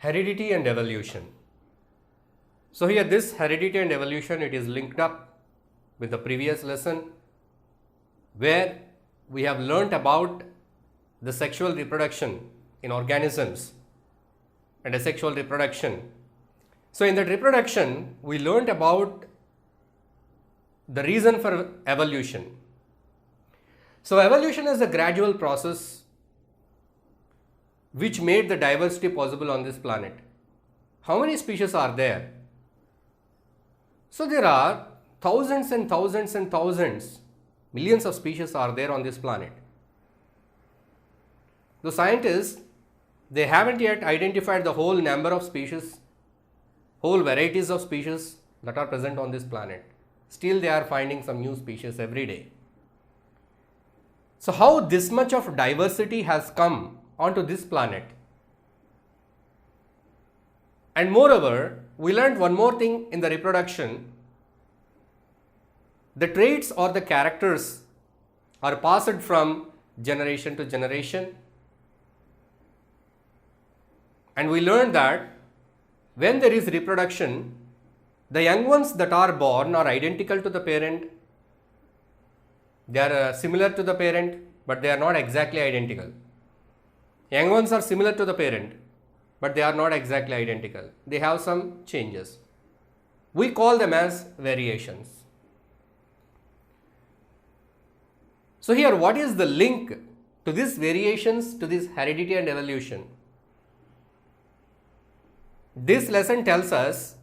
heredity and evolution. So here this heredity and evolution, it is linked up with the previous lesson where we have learnt about the sexual reproduction in organisms and asexual reproduction. So in that reproduction, we learnt about the reason for evolution. So evolution is a gradual process which made the diversity possible on this planet. How many species are there? So there are thousands and thousands and thousands, millions of species are there on this planet. The scientists, they haven't yet identified the whole number of species, whole varieties of species that are present on this planet. Still they are finding some new species every day. So how this much of diversity has come onto this planet? And moreover, we learned one more thing in the reproduction. The traits or the characters are passed from generation to generation. And we learned that when there is reproduction, the young ones that are born are identical to the parent. They are similar to the parent, but they are not exactly identical. Young ones are similar to the parent, but they are not exactly identical. They have some changes. We call them as variations. So here, what is the link to these variations, to this heredity and evolution? This lesson tells us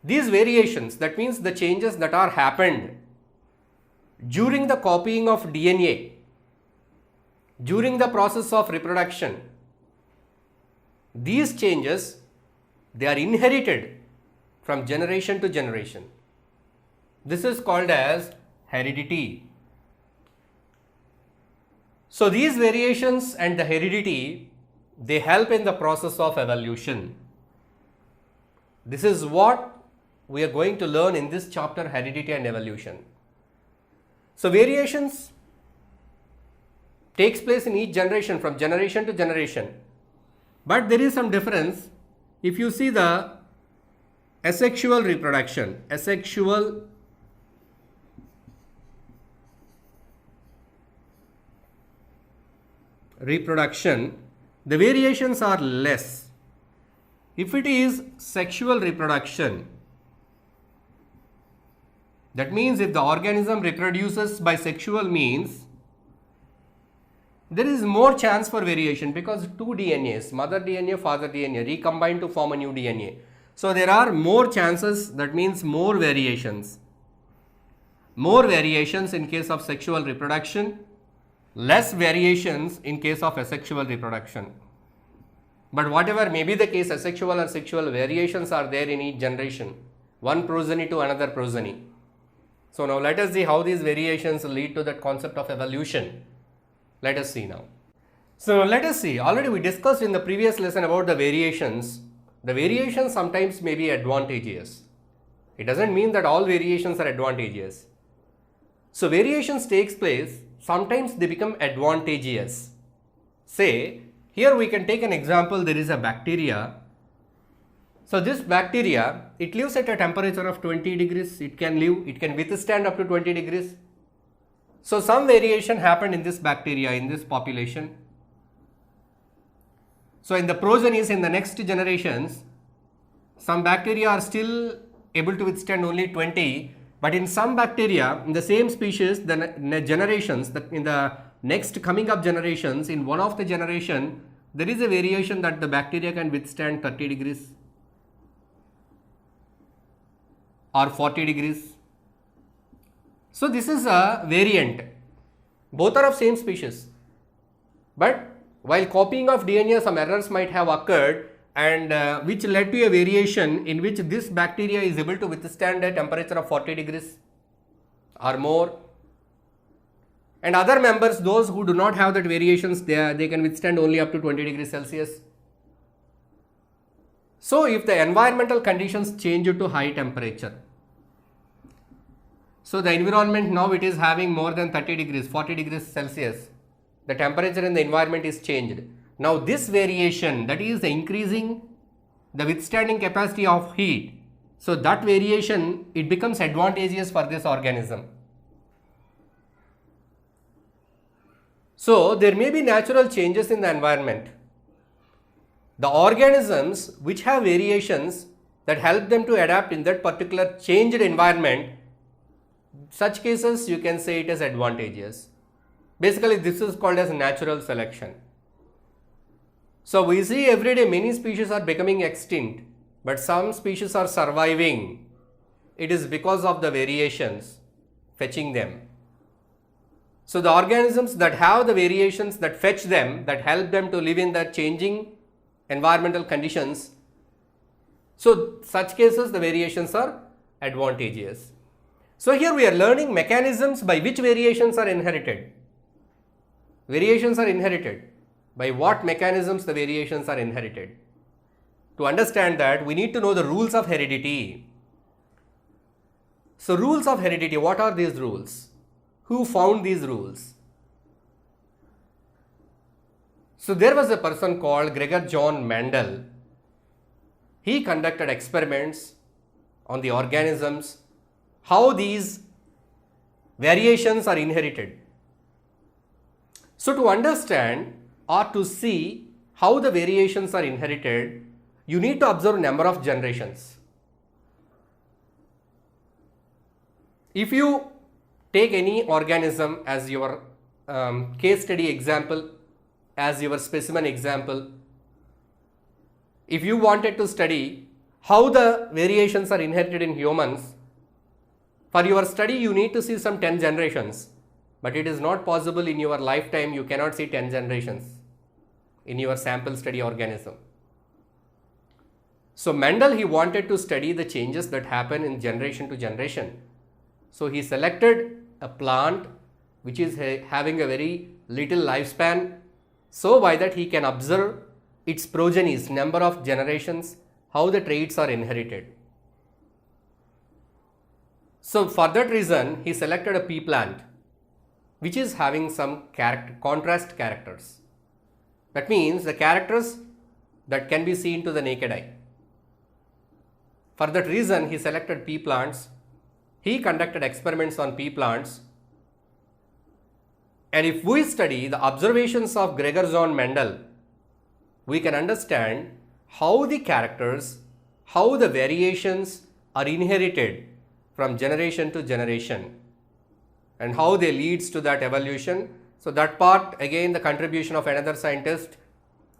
these variations, that means the changes that are happened during the copying of DNA, during the process of reproduction, these changes, they are inherited from generation to generation. This is called as heredity. So these variations and the heredity, they help in the process of evolution. This is what we are going to learn in this chapter, heredity and evolution. So variations takes place in each generation, from generation to generation. But there is some difference. If you see the asexual reproduction, asexual reproduction, the variations are less. If it is sexual reproduction, that means if the organism reproduces by sexual means, there is more chance for variation because two DNAs, mother DNA, father DNA, recombine to form a new DNA. So there are more chances, that means more variations. More variations in case of sexual reproduction, less variations in case of asexual reproduction. But whatever may be the case, asexual or sexual variations are there in each generation, one progeny to another progeny. So now let us see how these variations lead to that concept of evolution. Let us see now. So let us see, already we discussed in the previous lesson about the variations. The variations sometimes may be advantageous. It doesn't mean that all variations are advantageous. So variations takes place, sometimes they become advantageous. Say, here we can take an example, there is a bacteria. So this bacteria, it lives at a temperature of 20 degrees, it can withstand up to 20 degrees. So some variation happened in this bacteria, in this population. So in the progenies, in the next generations, some bacteria are still able to withstand only 20, but in some bacteria, in the same species, the generations, in the next coming up generations, in one of the generation, there is a variation that the bacteria can withstand 30 degrees or 40 degrees. So this is a variant. Both are of same species. But while copying of DNA, some errors might have occurred, and which led to a variation in which this bacteria is able to withstand a temperature of 40 degrees or more. And other members, those who do not have that variations, they can withstand only up to 20 degrees Celsius. So if the environmental conditions change to high temperature, so the environment now it is having more than 30 degrees, 40 degrees Celsius, the temperature in the environment is changed. Now this variation, that is increasing the withstanding capacity of heat. So that variation, it becomes advantageous for this organism. So there may be natural changes in the environment. The organisms which have variations that help them to adapt in that particular changed environment, such cases you can say it is advantageous. Basically this is called as natural selection. So we see every day many species are becoming extinct, but some species are surviving. It is because of the variations fetching them. So the organisms that have the variations that fetch them, that help them to live in the changing environmental conditions, so such cases the variations are advantageous. So here we are learning mechanisms by which variations are inherited. Variations are inherited. By what mechanisms the variations are inherited? To understand that, we need to know the rules of heredity. So rules of heredity, what are these rules? Who found these rules? So there was a person called Gregor John Mendel. He conducted experiments on the organisms, how these variations are inherited. So to understand or to see how the variations are inherited, you need to observe number of generations. If you take any organism as your case study example, as your specimen example, if you wanted to study how the variations are inherited in humans, for your study you need to see some 10 generations, but it is not possible in your lifetime. You cannot see 10 generations in your sample study organism. So Mendel, he wanted to study the changes that happen in generation to generation. So he selected a plant which is having a very little lifespan, so by that he can observe its progenies, number of generations, how the traits are inherited. So for that reason he selected a pea plant which is having some contrast characters. That means the characters that can be seen to the naked eye. For that reason he selected pea plants. He conducted experiments on pea plants, and if we study the observations of Gregor John Mendel, we can understand how the characters, how the variations are inherited from generation to generation and how they leads to that evolution. So that part, again, the contribution of another scientist,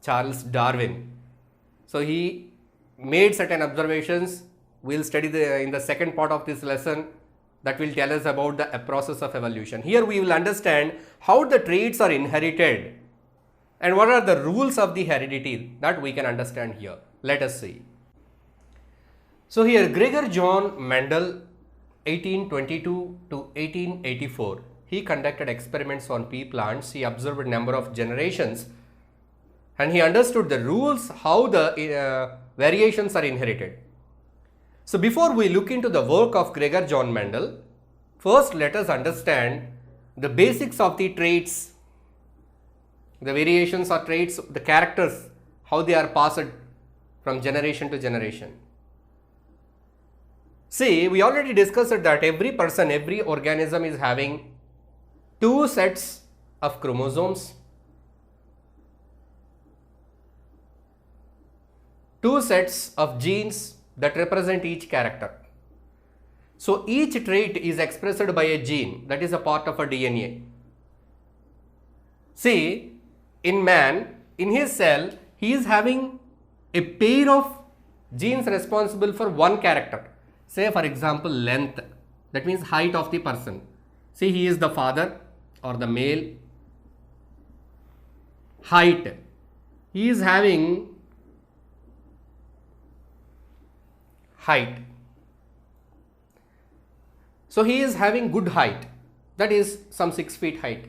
Charles Darwin. So he made certain observations. We'll study in the second part of this lesson, that will tell us about the process of evolution. Here we will understand how the traits are inherited and what are the rules of the heredity, that we can understand here. Let us see. So here Gregor John Mendel, 1822 to 1884, he conducted experiments on pea plants. He observed a number of generations and he understood the rules, how the variations are inherited. So before we look into the work of Gregor John Mendel, first let us understand the basics of the traits, the variations or traits, the characters, how they are passed from generation to generation. See, we already discussed that every person, every organism is having two sets of chromosomes, two sets of genes that represent each character. So each trait is expressed by a gene that is a part of a DNA. See, in man, in his cell, he is having a pair of genes responsible for one character. Say for example length, that means height of the person. See, he is the father or the male. Height, he is having height. So he is having good height, that is some 6 feet height.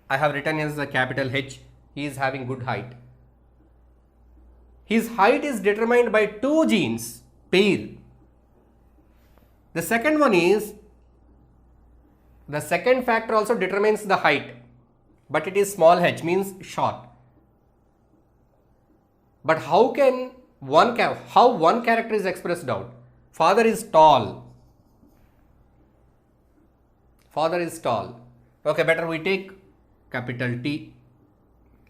I have written as a capital H. He is having good height. His height is determined by two genes, pair. The second one is, the second factor also determines the height, but it is small h, means short. But how can one character is expressed out? Father is tall. Father is tall. Okay, better we take capital T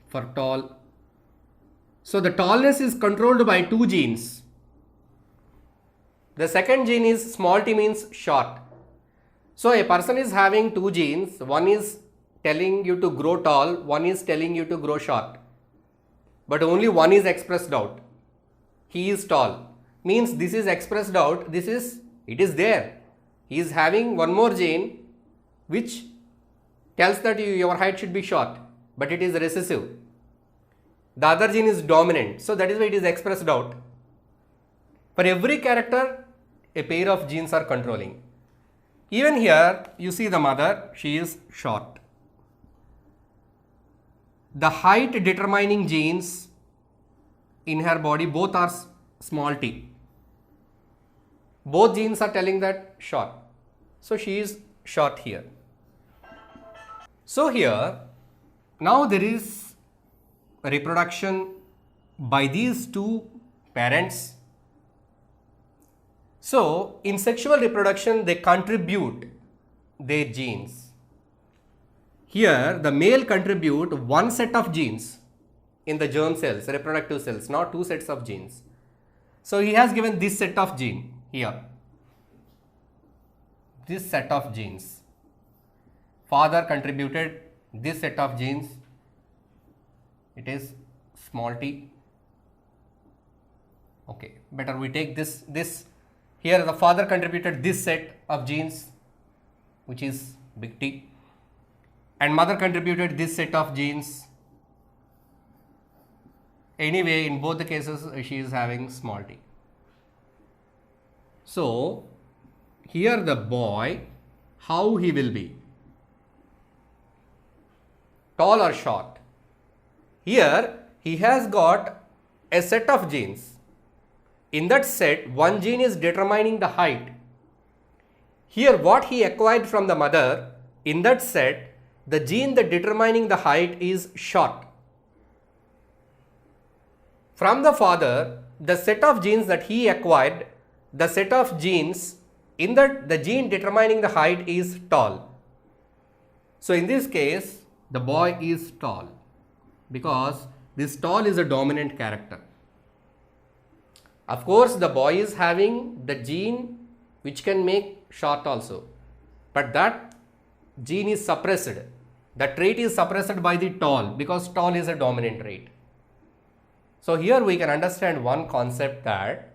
for tall. So the tallness is controlled by two genes. The second gene is small t, means short. So a person is having two genes. One is telling you to grow tall, one is telling you to grow short. But only one is expressed out. He is tall. Means this is expressed out. It is there. He is having one more gene which tells that your height should be short, but it is recessive. The other gene is dominant. So that is why it is expressed out. For every character, a pair of genes are controlling. Even here, you see the mother, she is short. The height determining genes in her body, both are small t. Both genes are telling that short. So she is short here. So here, now there is reproduction by these two parents. So in sexual reproduction, they contribute their genes. Here the male contribute one set of genes in the germ cells, reproductive cells, not two sets of genes. So he has given this set of gene here. This set of genes. Father contributed this set of genes. It is small t. Okay, better we take this. Here the father contributed this set of genes, which is big T, and mother contributed this set of genes. Anyway, in both the cases, she is having small t. So here the boy, how he will be? Tall or short? Here he has got a set of genes. In that set, one gene is determining the height. Here what he acquired from the mother, in that set, the gene that determining the height is short. From the father, the set of genes that he acquired, the set of genes in that the gene determining the height is tall. So in this case, the boy is tall because this tall is a dominant character. Of course, the boy is having the gene which can make short also, but that gene is suppressed. The trait is suppressed by the tall because tall is a dominant trait. So here we can understand one concept, that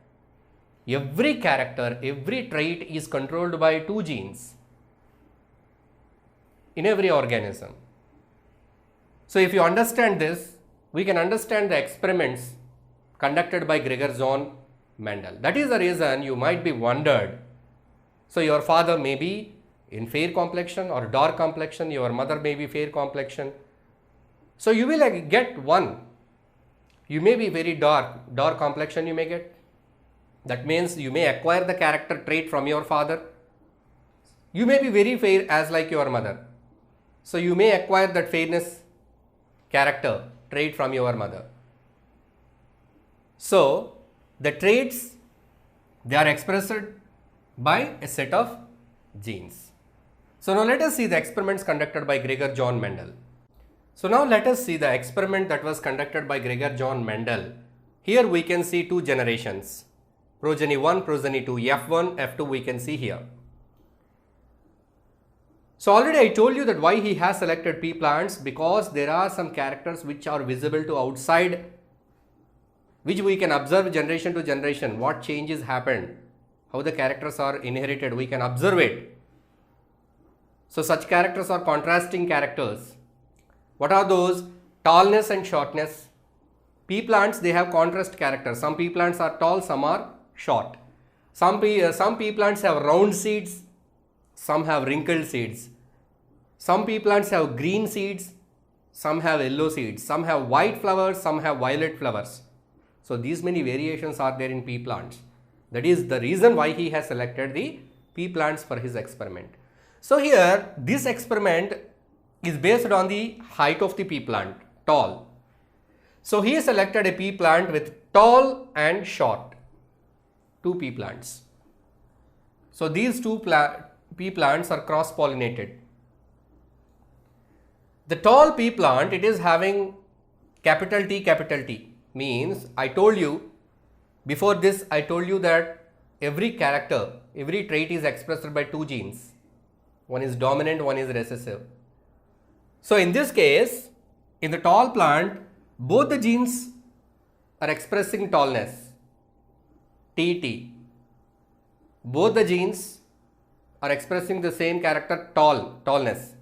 every character, every trait is controlled by two genes in every organism. So if you understand this, we can understand the experiments conducted by Gregor John Mendel. That is the reason you might be wondered. So your father may be in fair complexion or dark complexion, your mother may be fair complexion. So you will get one. You may be very dark complexion you may get. That means you may acquire the character trait from your father. You may be very fair as like your mother. So you may acquire that fairness character trait from your mother. So the traits, they are expressed by a set of genes. So now let us see the experiments conducted by Gregor John Mendel. So now let us see the experiment that was conducted by Gregor John Mendel. Here we can see two generations, progeny 1, progeny 2, F1, F2 we can see here. So already I told you that why he has selected pea plants, because there are some characters which are visible to outside, which we can observe generation to generation, what changes happened, how the characters are inherited, we can observe it. So such characters are contrasting characters. What are those? Tallness and shortness. Pea plants, they have contrast characters. Some pea plants are tall, some are short. Some pea plants have round seeds, some have wrinkled seeds. Some pea plants have green seeds, some have yellow seeds. Some have white flowers, some have violet flowers. So these many variations are there in pea plants. That is the reason why he has selected the pea plants for his experiment. So here this experiment is based on the height of the pea plant, tall. So he selected a pea plant with tall and short, two pea plants. So these two pea plants are cross pollinated. The tall pea plant, it is having capital T, means I told you before this, I told you that every character, every trait is expressed by two genes. One is dominant, one is recessive. So in this case, in the tall plant, both the genes are expressing tallness, TT. Both the genes are expressing the same character, tallness.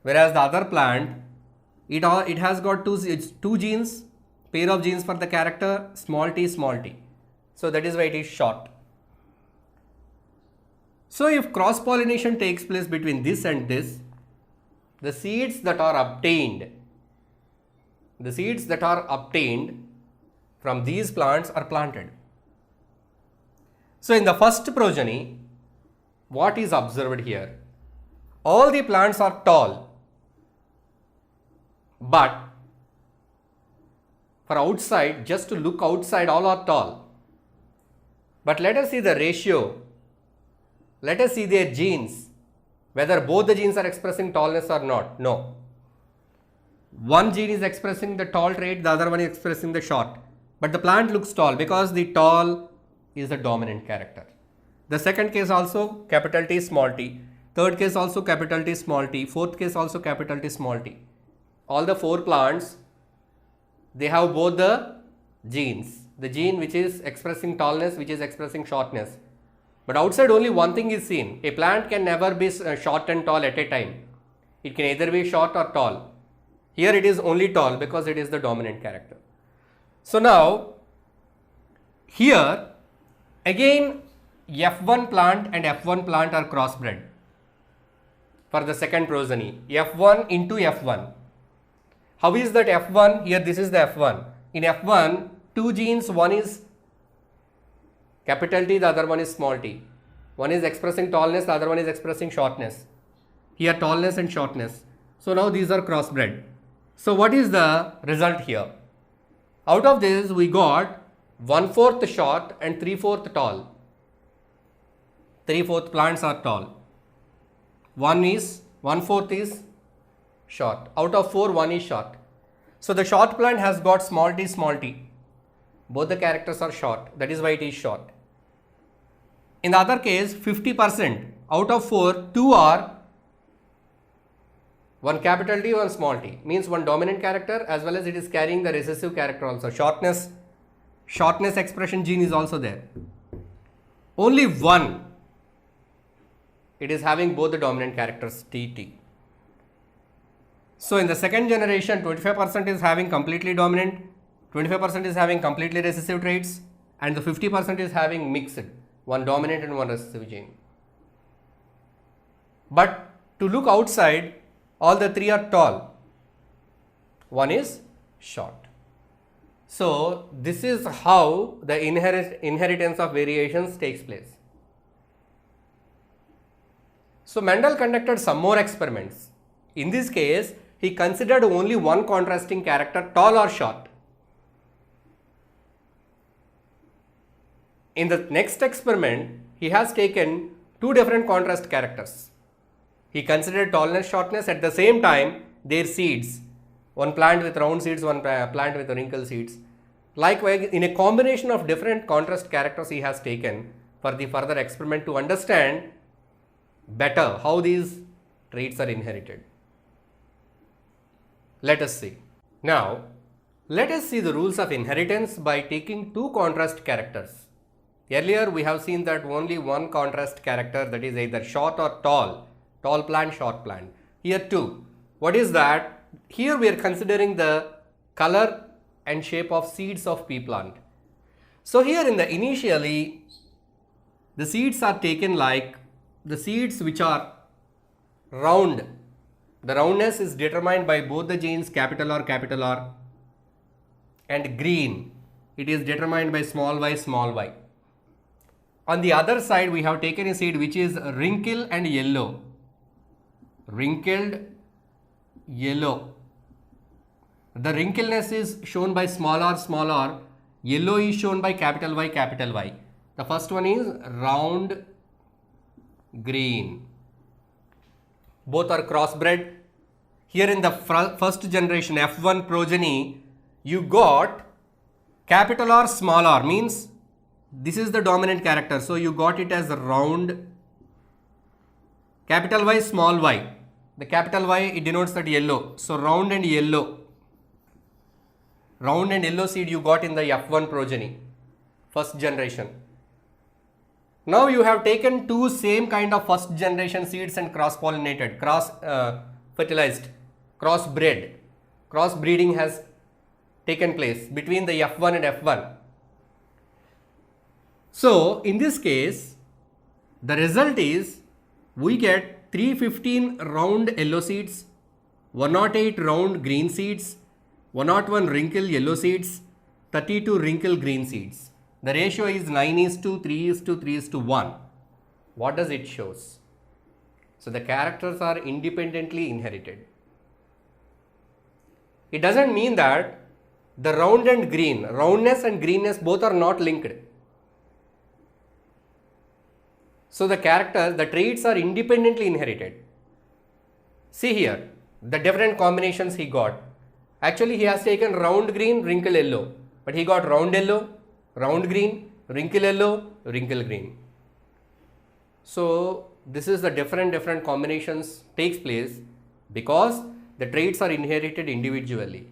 Whereas the other plant, it has got two genes, pair of genes for the character small t. So that is why it is short. So if cross pollination takes place between this and this, the seeds that are obtained from these plants are planted. So in the first progeny, what is observed here? All the plants are tall, but for outside, just to look outside, all are tall. But let us see the ratio. Let us see their genes, whether both the genes are expressing tallness or not. No. One gene is expressing the tall trait, the other one is expressing the short. But the plant looks tall because the tall is the dominant character. The second case also capital T small t. Third case also capital T small t. Fourth case also capital T small t. All the four plants, they have both the genes. The gene which is expressing tallness, which is expressing shortness. But outside only one thing is seen. A plant can never be short and tall at a time. It can either be short or tall. Here it is only tall because it is the dominant character. So now, here again F1 plant and F1 plant are crossbred for the second progeny. F1 into F1. How is that F1? Here this is the F1. In F1, two genes, one is capital T, the other one is small t. One is expressing tallness, the other one is expressing shortness. Here tallness and shortness. So now these are crossbred. So what is the result here? Out of this we got 1/4 short and 3/4 tall. 3/4 plants are tall. 1/4 is short. Out of 4, 1 is short. So the short plant has got small t. Both the characters are short. That is why it is short. In the other case, 50% out of 4, 2 are one capital T, one small t. Means one dominant character as well as it is carrying the recessive character also. Shortness expression gene is also there. Only one, it is having both the dominant characters TT. So in the second generation, 25% is having completely dominant, 25% is having completely recessive traits, and the 50% is having mixed, one dominant and one recessive gene. But to look outside, all the three are tall, one is short. So this is how the inheritance of variations takes place. So Mendel conducted some more experiments. In this case, he considered only one contrasting character, tall or short. In the next experiment, he has taken two different contrast characters. He considered tallness, shortness, at the same time their seeds. One plant with round seeds, one plant with wrinkle seeds. Likewise, in a combination of different contrast characters he has taken for the further experiment to understand better how these traits are inherited. Let us see. Now, let us see the rules of inheritance by taking two contrast characters. Earlier we have seen that only one contrast character, that is either short or tall plant, short plant. Here two. What is that? Here we are considering the color and shape of seeds of pea plant. So here initially the seeds are taken like the seeds which are round. The roundness is determined by both the genes capital R, and green, it is determined by small y. On the other side, we have taken a seed which is wrinkled and yellow. The wrinkleness is shown by small r, yellow is shown by capital Y, capital Y. The first one is round green. Both are crossbred. Here in the first generation F1 progeny, you got capital R, small r, means this is the dominant character. So you got it as round, capital Y, small y. The capital Y, it denotes that yellow. So round and yellow. Round and yellow seed you got in the F1 progeny, first generation. Now you have taken two same kind of first generation seeds and cross-pollinated, cross-fertilized, cross-bred. Cross-breeding has taken place between the F1 and F1. So in this case, the result is we get 315 round yellow seeds, 108 round green seeds, 101 wrinkle yellow seeds, 32 wrinkle green seeds. The ratio is 9:3:3:1. What does it shows? So the characters are independently inherited. It doesn't mean that the round and green, roundness and greenness both are not linked. So the characters, the traits are independently inherited. See here, the different combinations he got. Actually, he has taken round green, wrinkle yellow, but he got round yellow, round green, wrinkle yellow, wrinkle green. So this is the different combinations takes place because the traits are inherited individually.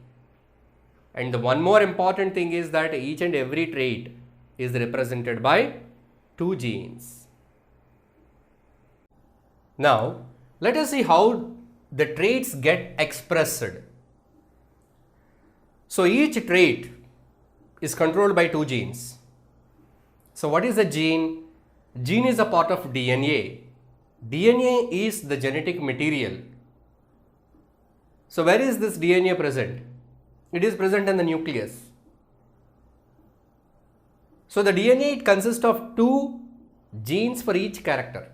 And the one more important thing is that each and every trait is represented by two genes. Now, let us see how the traits get expressed. So each trait is controlled by two genes. So what is a gene? Gene is a part of DNA. DNA is the genetic material. So where is this DNA present? It is present in the nucleus. So the DNA, it consists of two genes for each character.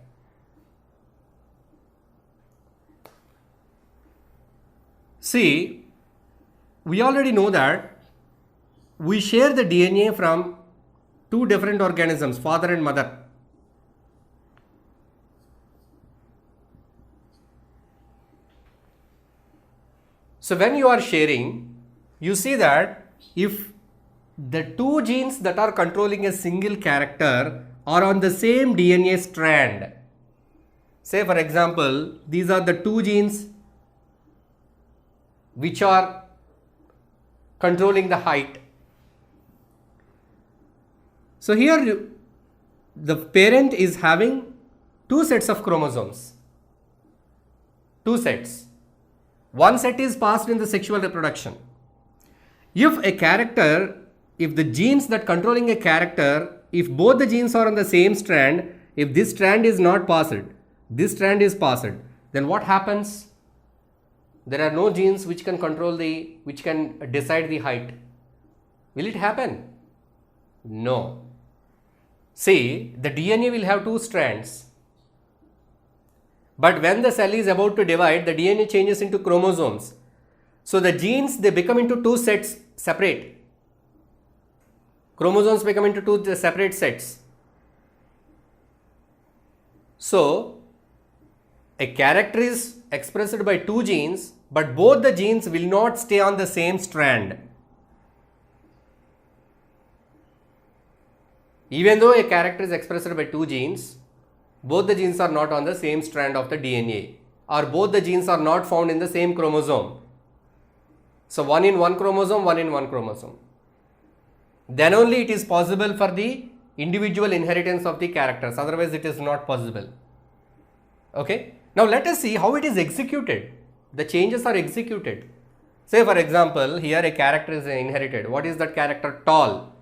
See, we already know that we share the DNA from two different organisms, father and mother. So when you are sharing, you see that if the two genes that are controlling a single character are on the same DNA strand, say for example, these are the two genes which are controlling the height. So here the parent is having two sets of chromosomes. Two sets. One set is passed in the sexual reproduction. If the genes that controlling a character, if both the genes are on the same strand, if this strand is not passed, this strand is passed, then what happens? There are no genes which can which can decide the height. Will it happen? No. See, the DNA will have two strands. But when the cell is about to divide, the DNA changes into chromosomes. So the genes, they become into two sets separate. Chromosomes become into two separate sets. So a character is expressed by two genes, but both the genes will not stay on the same strand. Even though a character is expressed by two genes, both the genes are not on the same strand of the DNA, or both the genes are not found in the same chromosome. So one in one chromosome, one in one chromosome. Then only it is possible for the individual inheritance of the characters, otherwise it is not possible. Okay. Now let us see how it is executed. The changes are executed. Say for example, here a character is inherited. What is that character? Tall.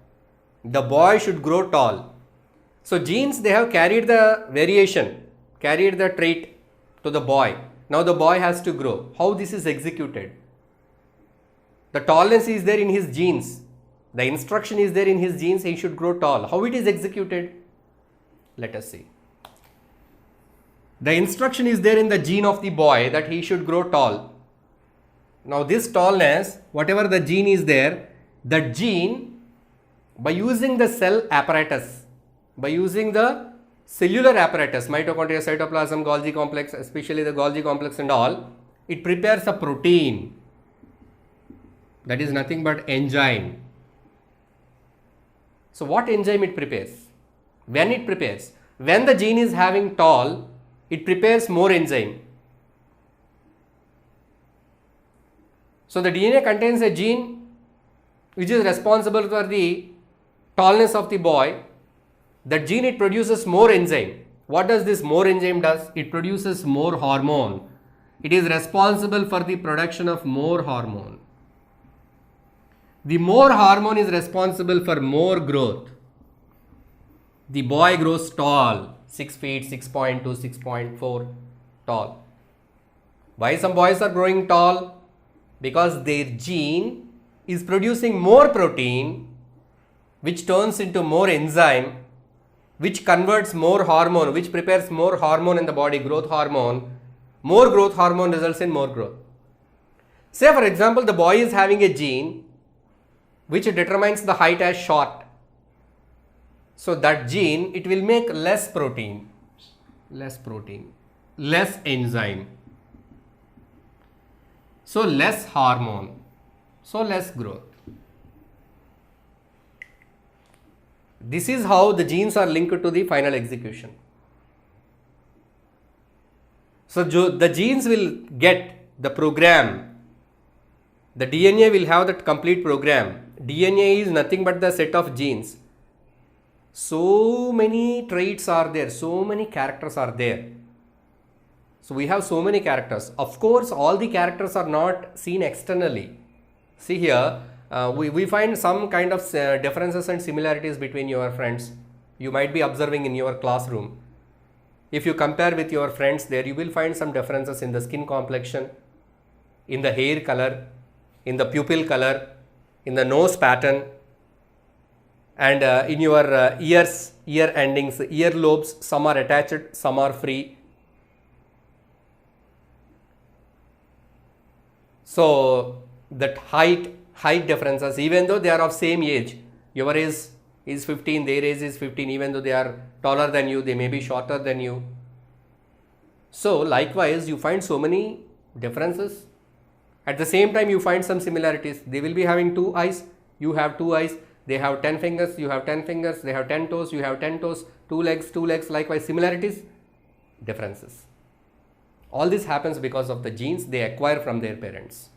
The boy should grow tall. So genes, they have carried the variation, carried the trait to the boy. Now the boy has to grow. How this is executed? The tallness is there in his genes. The instruction is there in his genes, he should grow tall. How it is executed? Let us see. The instruction is there in the gene of the boy that he should grow tall. Now this tallness, whatever the gene is there, that gene, by using the cell apparatus, by using the cellular apparatus, mitochondria, cytoplasm, Golgi complex, especially the Golgi complex and all, it prepares a protein that is nothing but enzyme. So what enzyme it prepares? When it prepares? When the gene is having tall, it prepares more enzyme. So the DNA contains a gene which is responsible for the tallness of the boy. That gene, it produces more enzyme. What does this more enzyme does? It produces more hormone. It is responsible for the production of more hormone. The more hormone is responsible for more growth. The boy grows tall, 6 feet, 6.2, 6.4 tall. Why some boys are growing tall? Because their gene is producing more protein, which turns into more enzyme, which converts more hormone, which prepares more hormone in the body, growth hormone. More growth hormone results in more growth. Say for example, the boy is having a gene which determines the height as short. So that gene, it will make less protein, less enzyme. So less hormone, so less growth. This is how the genes are linked to the final execution. So the genes will get the program. The DNA will have that complete program. DNA is nothing but the set of genes. So many traits are there, so many characters are there. So we have so many characters. Of course, all the characters are not seen externally. See here, we find some kind of differences and similarities between your friends. You might be observing in your classroom. If you compare with your friends there, you will find some differences in the skin complexion, in the hair color, in the pupil color, in the nose pattern, and in your ear endings, ear lobes, some are attached, some are free. So that height differences, even though they are of same age, your age is 15, their age is 15, even though they are taller than you, they may be shorter than you. So likewise, you find so many differences. At the same time, you find some similarities. They will be having 2 eyes, you have 2 eyes, they have 10 fingers, you have 10 fingers, they have 10 toes, you have 10 toes, 2 legs, likewise similarities, differences. All this happens because of the genes they acquire from their parents.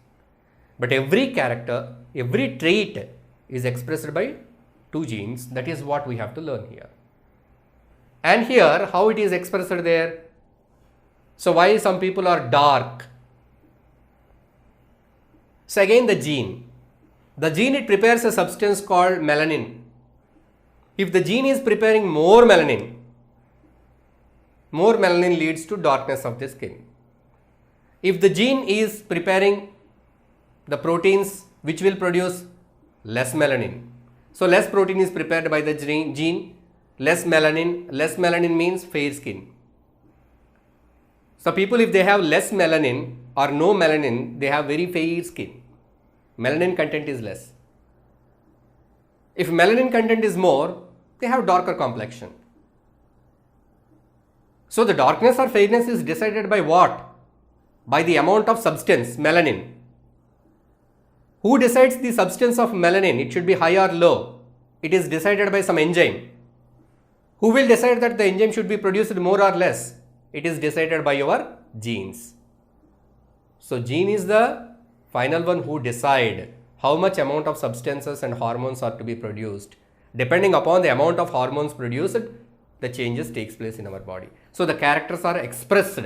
But every character, every trait is expressed by 2 genes. That is what we have to learn here. And here, how it is expressed there? So why some people are dark? So again the gene. The gene, it prepares a substance called melanin. If the gene is preparing more melanin leads to darkness of the skin. If the gene is preparing the proteins which will produce less melanin. So less protein is prepared by the gene, less melanin means fair skin. So people, if they have less melanin or no melanin, they have very fair skin. Melanin content is less. If melanin content is more, they have darker complexion. So the darkness or fairness is decided by what? By the amount of substance, melanin. Who decides the substance of melanin? It should be high or low. It is decided by some enzyme. Who will decide that the enzyme should be produced more or less? It is decided by your genes. So gene is the final one who decide how much amount of substances and hormones are to be produced. Depending upon the amount of hormones produced, the changes takes place in our body. So the characters are expressed,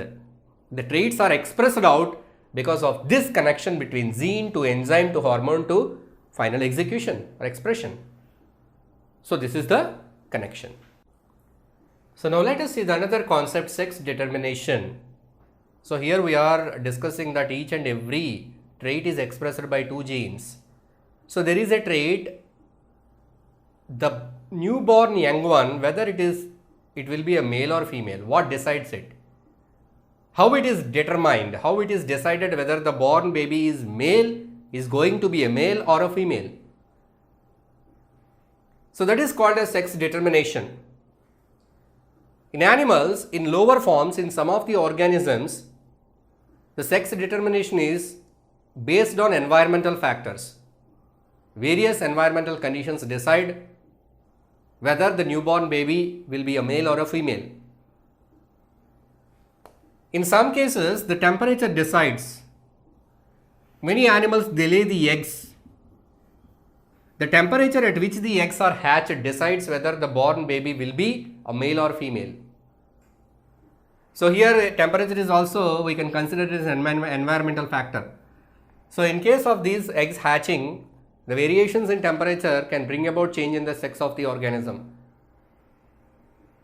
the traits are expressed out because of this connection between gene to enzyme to hormone to final execution or expression. So this is the connection. So now let us see the another concept, sex determination. So here we are discussing that each and every trait is expressed by 2 genes. So there is a trait, the newborn young one, whether it will be a male or female, what decides it? how it is determined, how it is decided whether the born baby is male, is going to be a male or a female. So that is called as sex determination. In animals, in lower forms, in some of the organisms, the sex determination is based on environmental factors. Various environmental conditions decide whether the newborn baby will be a male or a female. In some cases, the temperature decides. Many animals, they lay the eggs. The temperature at which the eggs are hatched decides whether the born baby will be a male or female. So here temperature is also, we can consider it as an environmental factor. So in case of these eggs hatching, the variations in temperature can bring about change in the sex of the organism.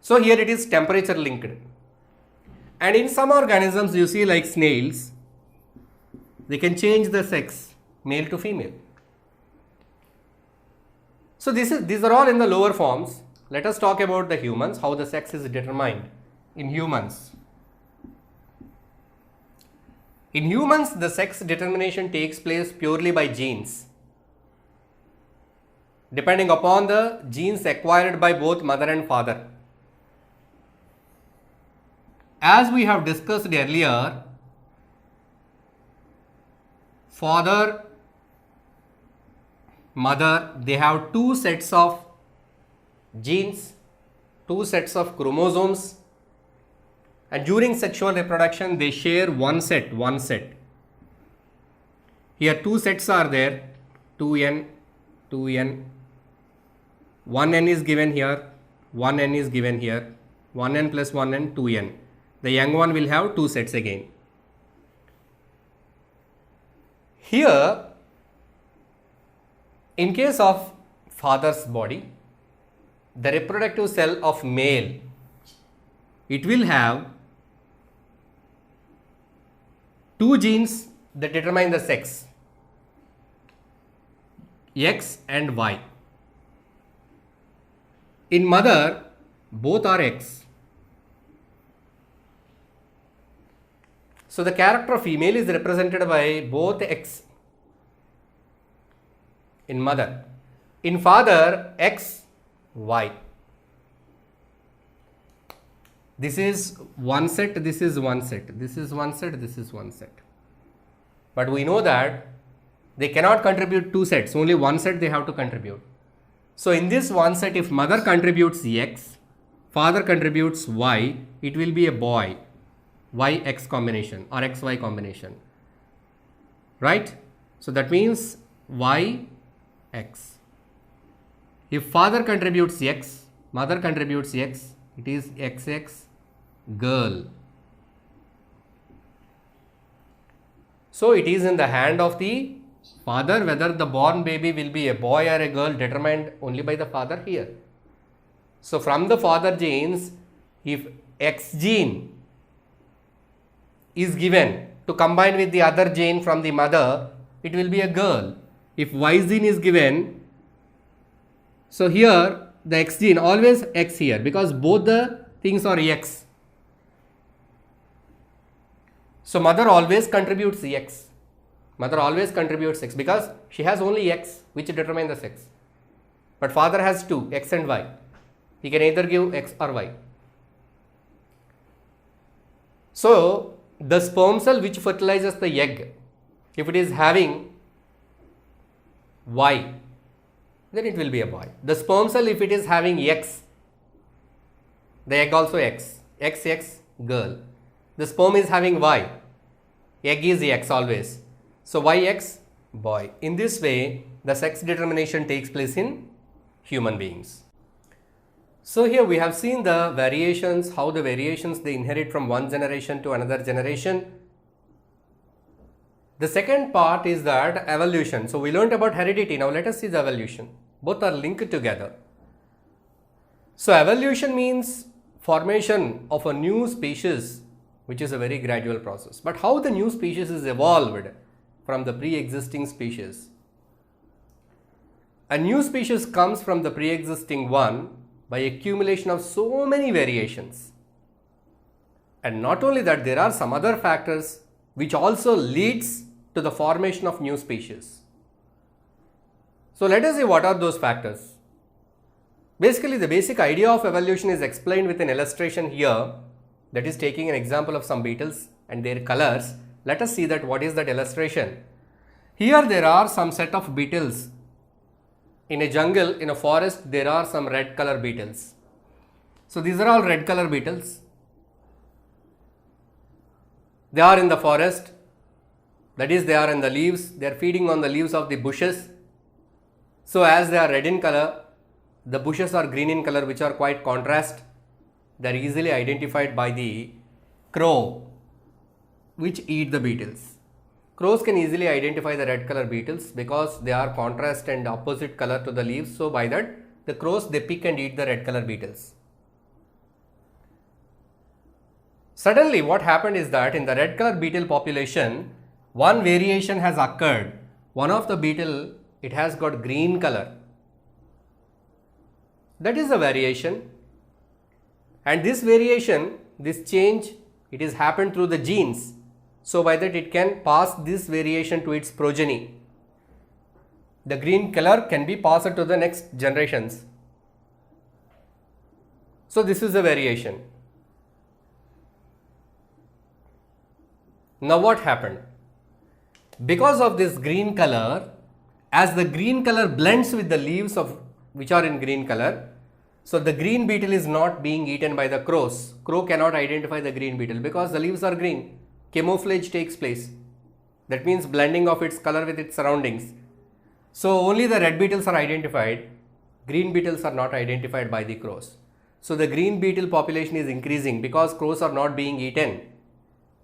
So here it is temperature linked. And in some organisms, you see, like snails, they can change the sex, male to female. So these are all in the lower forms. Let us talk about the humans, how the sex is determined in humans. In humans, the sex determination takes place purely by genes, depending upon the genes acquired by both mother and father. As we have discussed earlier, father, mother, they have two sets of genes, two sets of chromosomes, and during sexual reproduction they share one set. Here two sets are there, 2n, 2n, 1n is given here, 1n is given here, 1n plus 1n, 2n. The young one will have two sets again. Here, in case of father's body, the reproductive cell of male, it will have two genes that determine the sex, X and Y. In mother, both are X. So the character of female is represented by both X in mother. In father, X, Y. This is one set, this is one set, this is one set, this is one set. But we know that they cannot contribute two sets, only one set they have to contribute. So in this one set, if mother contributes X, father contributes Y, it will be a boy, Y-X combination or X-Y combination, right? So that means Y-X. If father contributes X, mother contributes X, it is XX girl. So it is in the hand of the father whether the born baby will be a boy or a girl, determined only by the father here. So from the father genes, if X gene is given to combine with the other gene from the mother, it will be a girl. If Y gene is given, so here the X gene, always X here, because both the things are X. So mother always contributes X. Mother always contributes X because she has only X which determine the sex. But father has two, X and Y. He can either give X or Y. So the sperm cell which fertilizes the egg, if it is having Y, then it will be a boy. The sperm cell, if it is having X, the egg also X, XX girl. The sperm is having Y, egg is X always. So YX boy. In this way, the sex determination takes place in human beings. So here we have seen the variations, how the variations they inherit from one generation to another generation. The second part is that evolution. So we learned about heredity. Now let us see the evolution. Both are linked together. So evolution means formation of a new species, which is a very gradual process. But how the new species is evolved from the pre-existing species? A new species comes from the pre-existing one by accumulation of so many variations. And not only that, there are some other factors which also leads to the formation of new species. So let us see what are those factors. Basically, the basic idea of evolution is explained with an illustration here, that is taking an example of some beetles and their colors. Let us see that what is that illustration. Here there are some set of beetles. In a jungle, in a forest, there are some red color beetles. So these are all red color beetles. They are in the forest, that is they are in the leaves, they are feeding on the leaves of the bushes. So as they are red in color, the bushes are green in color, which are quite contrast. They are easily identified by the crow which eat the beetles. Crows can easily identify the red color beetles because they are contrast and opposite color to the leaves. So by that, the crows, they pick and eat the red color beetles. Suddenly what happened is that in the red color beetle population, one variation has occurred. One of the beetle, it has got green color. That is a variation, and this variation, this change, it is happened through the genes. So by that it can pass this variation to its progeny. The green color can be passed to the next generations. So this is a variation. Now what happened? Because of this green color, as the green color blends with the leaves of which are in green color, so the green beetle is not being eaten by the crows. Crow cannot identify the green beetle because the leaves are green. Camouflage takes place. That means blending of its color with its surroundings. So only the red beetles are identified. Green beetles are not identified by the crows. So the green beetle population is increasing because crows are not being eaten.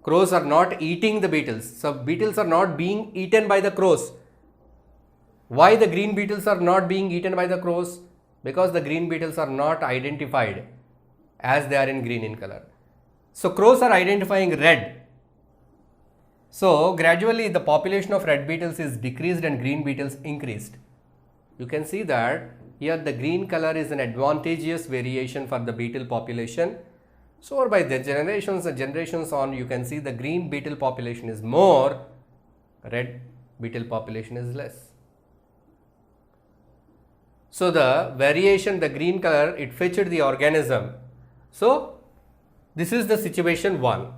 Crows are not eating the beetles. So beetles are not being eaten by the crows. Why the green beetles are not being eaten by the crows? Because the green beetles are not identified as they are in green in color. So crows are identifying red. So gradually the population of red beetles is decreased and green beetles increased. You can see that here the green color is an advantageous variation for the beetle population. So by the generations on, you can see the green beetle population is more, red beetle population is less. So the variation, the green color, it fetched the organism. So this is the situation 1.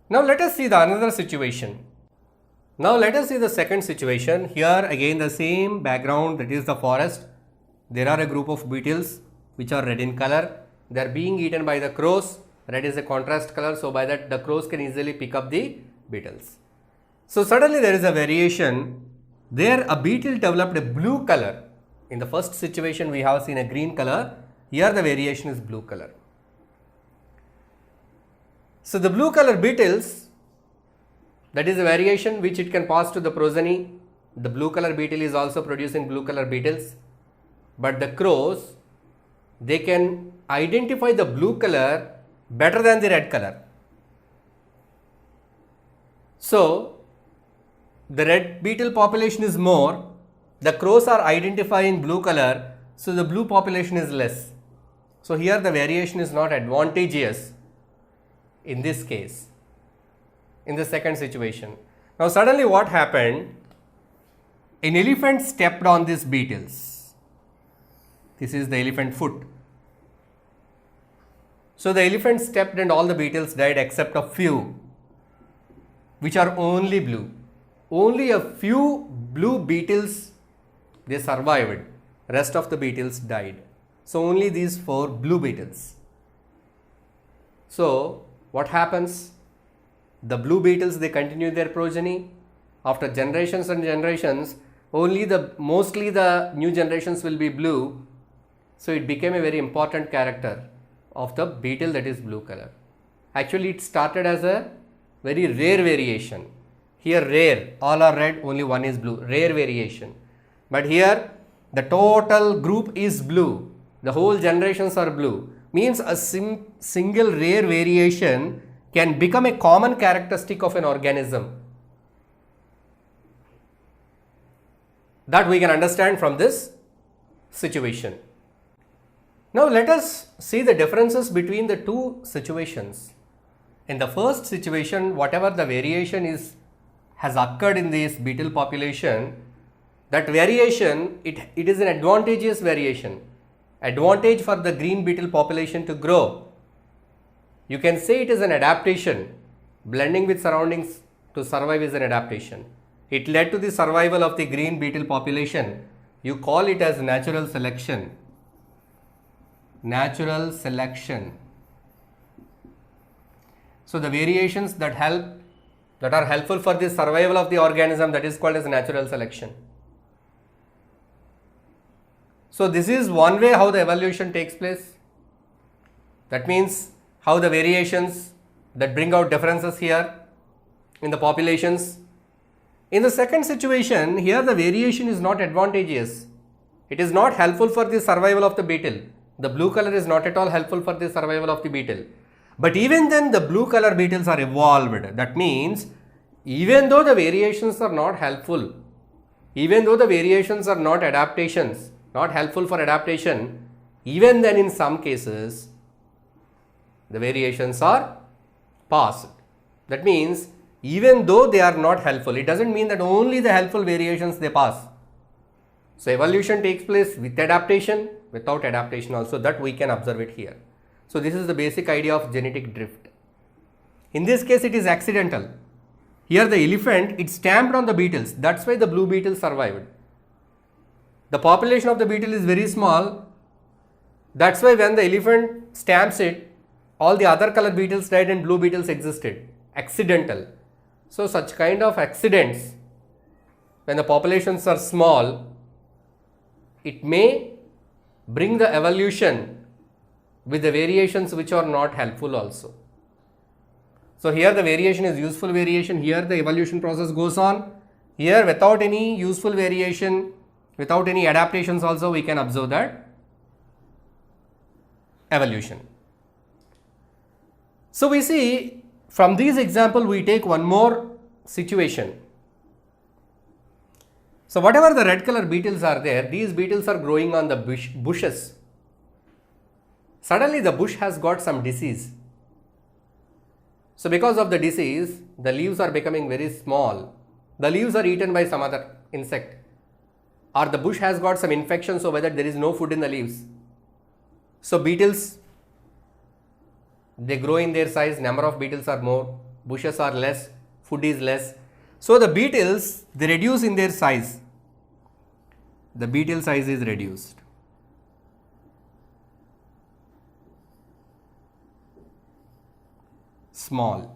Now let us see the another situation. Now let us see the second situation. Here again the same background, that is the forest. There are a group of beetles which are red in color. They are being eaten by the crows. Red is a contrast color, so by that the crows can easily pick up the beetles. So suddenly there is a variation. There a beetle developed a blue color. In the first situation we have seen a green color. Here the variation is blue color. So the blue color beetles, that is a variation which it can pass to the progeny. The blue color beetle is also producing blue color beetles. But the crows, they can identify the blue color better than the red color. So the red beetle population is more. The crows are identifying blue color, so the blue population is less. So here the variation is not advantageous in this case, in the second situation. Now suddenly what happened? An elephant stepped on these beetles. This is the elephant foot. So the elephant stepped and all the beetles died except a few which are only blue. Only a few blue beetles, they survived. Rest of the beetles died. So only these 4 blue beetles. So what happens? The blue beetles, they continue their progeny. After generations and generations, mostly the new generations will be blue. So it became a very important character of the beetle, that is blue color. Actually it started as a very rare variation. Here rare, all are red, only one is blue, rare variation. But here the total group is blue, the whole generations are blue. Means a single rare variation can become a common characteristic of an organism. That we can understand from this situation. Now let us see the differences between the two situations. In the first situation, whatever the variation has occurred in this beetle population, that variation, it is an advantageous variation, advantage for the green beetle population to grow. You can say it is an adaptation. Blending with surroundings to survive is an adaptation. It led to the survival of the green beetle population. You call it as natural selection. Natural selection. So the variations that are helpful for the survival of the organism, that is called as natural selection. So this is one way how the evolution takes place. That means how the variations that bring out differences here in the populations. In the second situation, here the variation is not advantageous. It is not helpful for the survival of the beetle. The blue color is not at all helpful for the survival of the beetle. But even then the blue color beetles are evolved. That means even though the variations are not helpful, even though the variations are not adaptations, not helpful for adaptation, even then in some cases the variations are passed. That means even though they are not helpful, it doesn't mean that only the helpful variations they pass. So evolution takes place with adaptation, without adaptation also, that we can observe it here. So this is the basic idea of genetic drift. In this case it is accidental. Here the elephant, it stamped on the beetles, that's why the blue beetle survived. The population of the beetle is very small, that's why when the elephant stamps it, all the other color beetles died and blue beetles existed. Accidental. So such kind of accidents, when the populations are small, it may bring the evolution with the variations which are not helpful also. So here the variation is useful variation, here the evolution process goes on. Here without any useful variation, without any adaptations also, we can observe that evolution. So we see from this example we take one more situation. So whatever the red color beetles are there, these beetles are growing on the bushes. Suddenly the bush has got some disease. So because of the disease, the leaves are becoming very small. The leaves are eaten by some other insect. Or the bush has got some infection, so whether there is no food in the leaves. So beetles, they grow in their size, number of beetles are more, bushes are less, food is less. So the beetles, they reduce in their size. The beetle size is reduced. Small.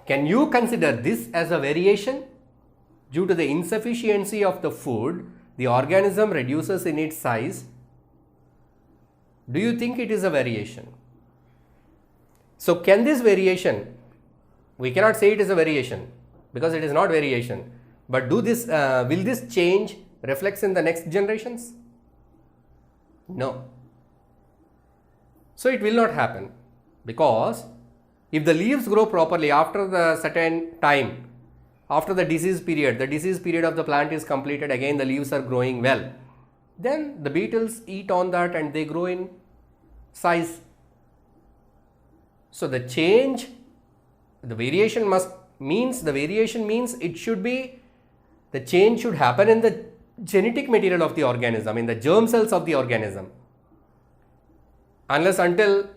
Can you consider this as a variation? Due to the insufficiency of the food, the organism reduces in its size. Do you think it is a variation? So can this variation, we cannot say it is a variation because it is not variation, but will this change reflects in the next generations? No. So it will not happen, because if the leaves grow properly after the certain time, after the disease period of the plant is completed, again the leaves are growing well, then the beetles eat on that and they grow in size. So the change, the variation means it should be, the change should happen in the genetic material of the organism, in the germ cells of the organism. Unless until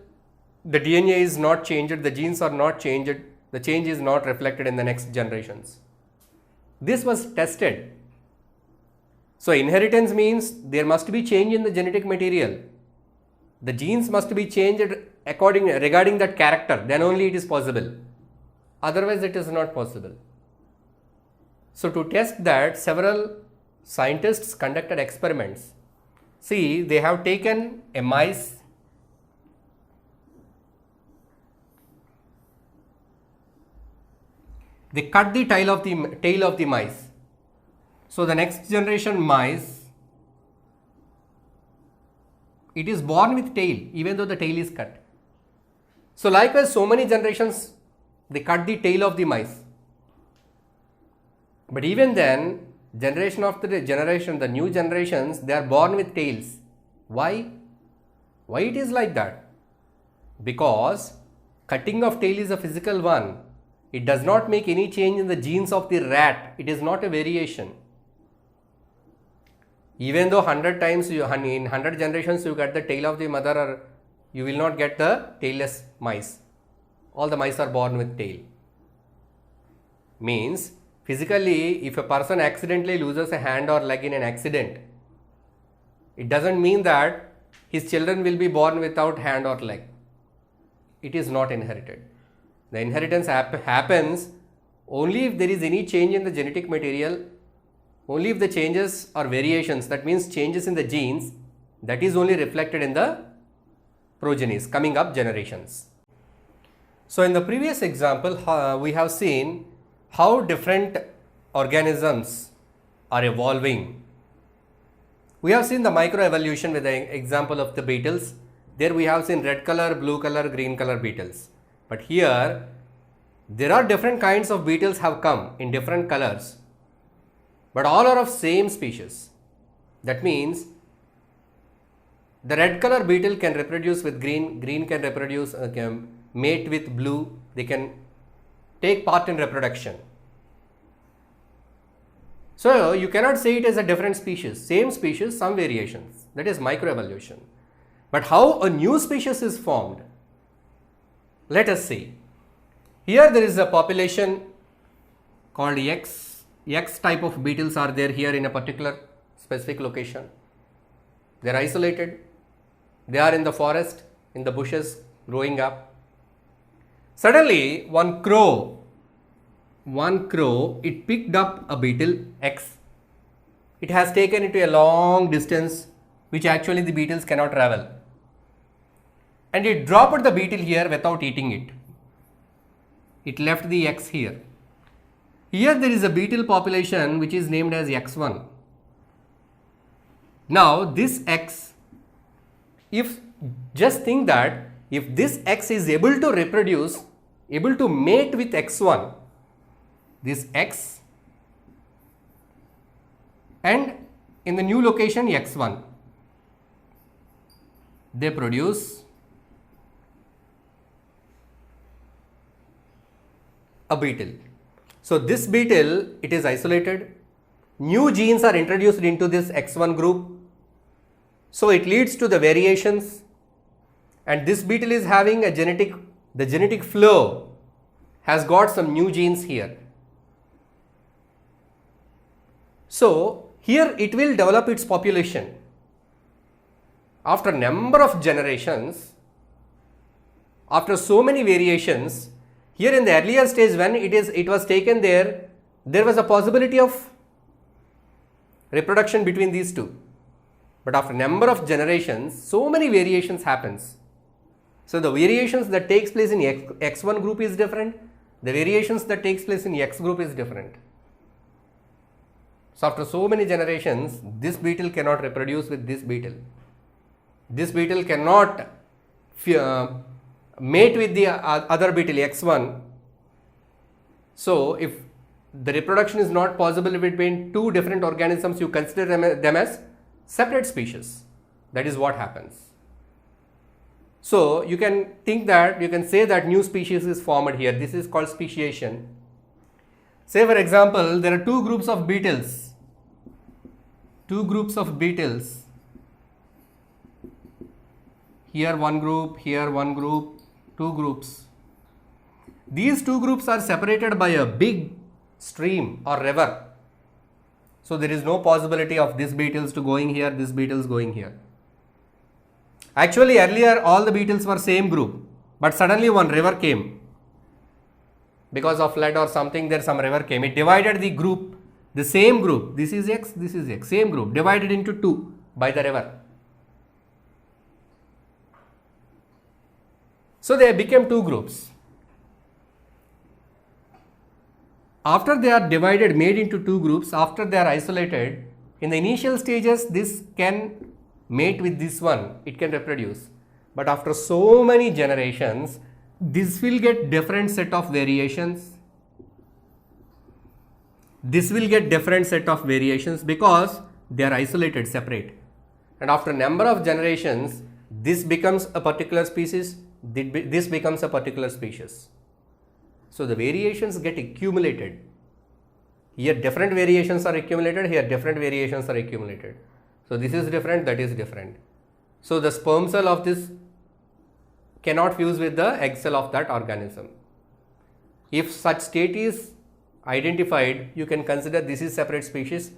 the DNA is not changed, the genes are not changed, the change is not reflected in the next generations. This was tested. So inheritance means there must be change in the genetic material. The genes must be changed regarding that character, then only it is possible. Otherwise it is not possible. So to test that, several scientists conducted experiments. See, they have taken a mice, they cut the tail of the mice. So the next generation mice, it is born with tail even though the tail is cut. So likewise, so many generations, they cut the tail of the mice. But even then, generation after generation, the new generations, they are born with tails. Why? Why it is like that? Because cutting of tail is a physical one. It does not make any change in the genes of the rat. It is not a variation. Even though 100 times in 100 generations you get the tail of the mother, or you will not get the tailless mice. All the mice are born with tail. Means physically, if a person accidentally loses a hand or leg in an accident, it doesn't mean that his children will be born without hand or leg. It is not inherited. The inheritance happens only if there is any change in the genetic material, only if the changes or variations, that means changes in the genes, that is only reflected in the progenies, coming up generations. So in the previous example, we have seen how different organisms are evolving. We have seen the microevolution with the example of the beetles. There we have seen red color, blue color, green color beetles. But here, there are different kinds of beetles have come in different colors, but all are of same species. That means the red color beetle can reproduce with green, green can reproduce, can mate with blue, they can take part in reproduction. So you cannot say it as a different species, same species, some variations, that is microevolution. But how a new species is formed? Let us see. Here there is a population called X. X type of beetles are there here in a particular specific location. They are isolated. They are in the forest, in the bushes, growing up. Suddenly one crow, it picked up a beetle X. It has taken it to a long distance which actually the beetles cannot travel. And it dropped the beetle here without eating it. It left the X here. Here there is a beetle population which is named as X1. Now this X, if just think that if this X is able to reproduce, able to mate with X1, this X, and in the new location X1, they produce a beetle. So this beetle, it is isolated. New genes are introduced into this X1 group. So it leads to the variations, and this beetle is having the genetic flow has got some new genes here. So here it will develop its population. After a number of generations, after so many variations, here in the earlier stage when it was taken there was a possibility of reproduction between these two. But after a number of generations, so many variations happens. So the variations that takes place in X1 group is different. The variations that takes place in X group is different. So after so many generations, this beetle cannot reproduce with this beetle. This beetle cannot mate with the other beetle X1. So if the reproduction is not possible between two different organisms, you consider them as separate species. That is what happens. So you can say that new species is formed here. This is called speciation. Say for example, there are two groups of beetles. Here one group, here one group, two groups. These two groups are separated by a big stream or river. So there is no possibility of this beetles to going here, this beetles going here. Actually earlier all the beetles were same group, but suddenly one river came. Because of flood or something, there some river came. It divided the group, the same group. This is X, same group, divided into two by the river. So they became two groups. After they are divided, made into two groups, after they are isolated, in the initial stages, this can mate with this one, it can reproduce. But after so many generations, this will get different set of variations. This will get different set of variations because they are isolated, separate. And after a number of generations, this becomes a particular species, this becomes a particular species. So the variations get accumulated. Here different variations are accumulated, here different variations are accumulated. So this is different, that is different. So the sperm cell of this cannot fuse with the egg cell of that organism. If such state is identified, you can consider this is separate species,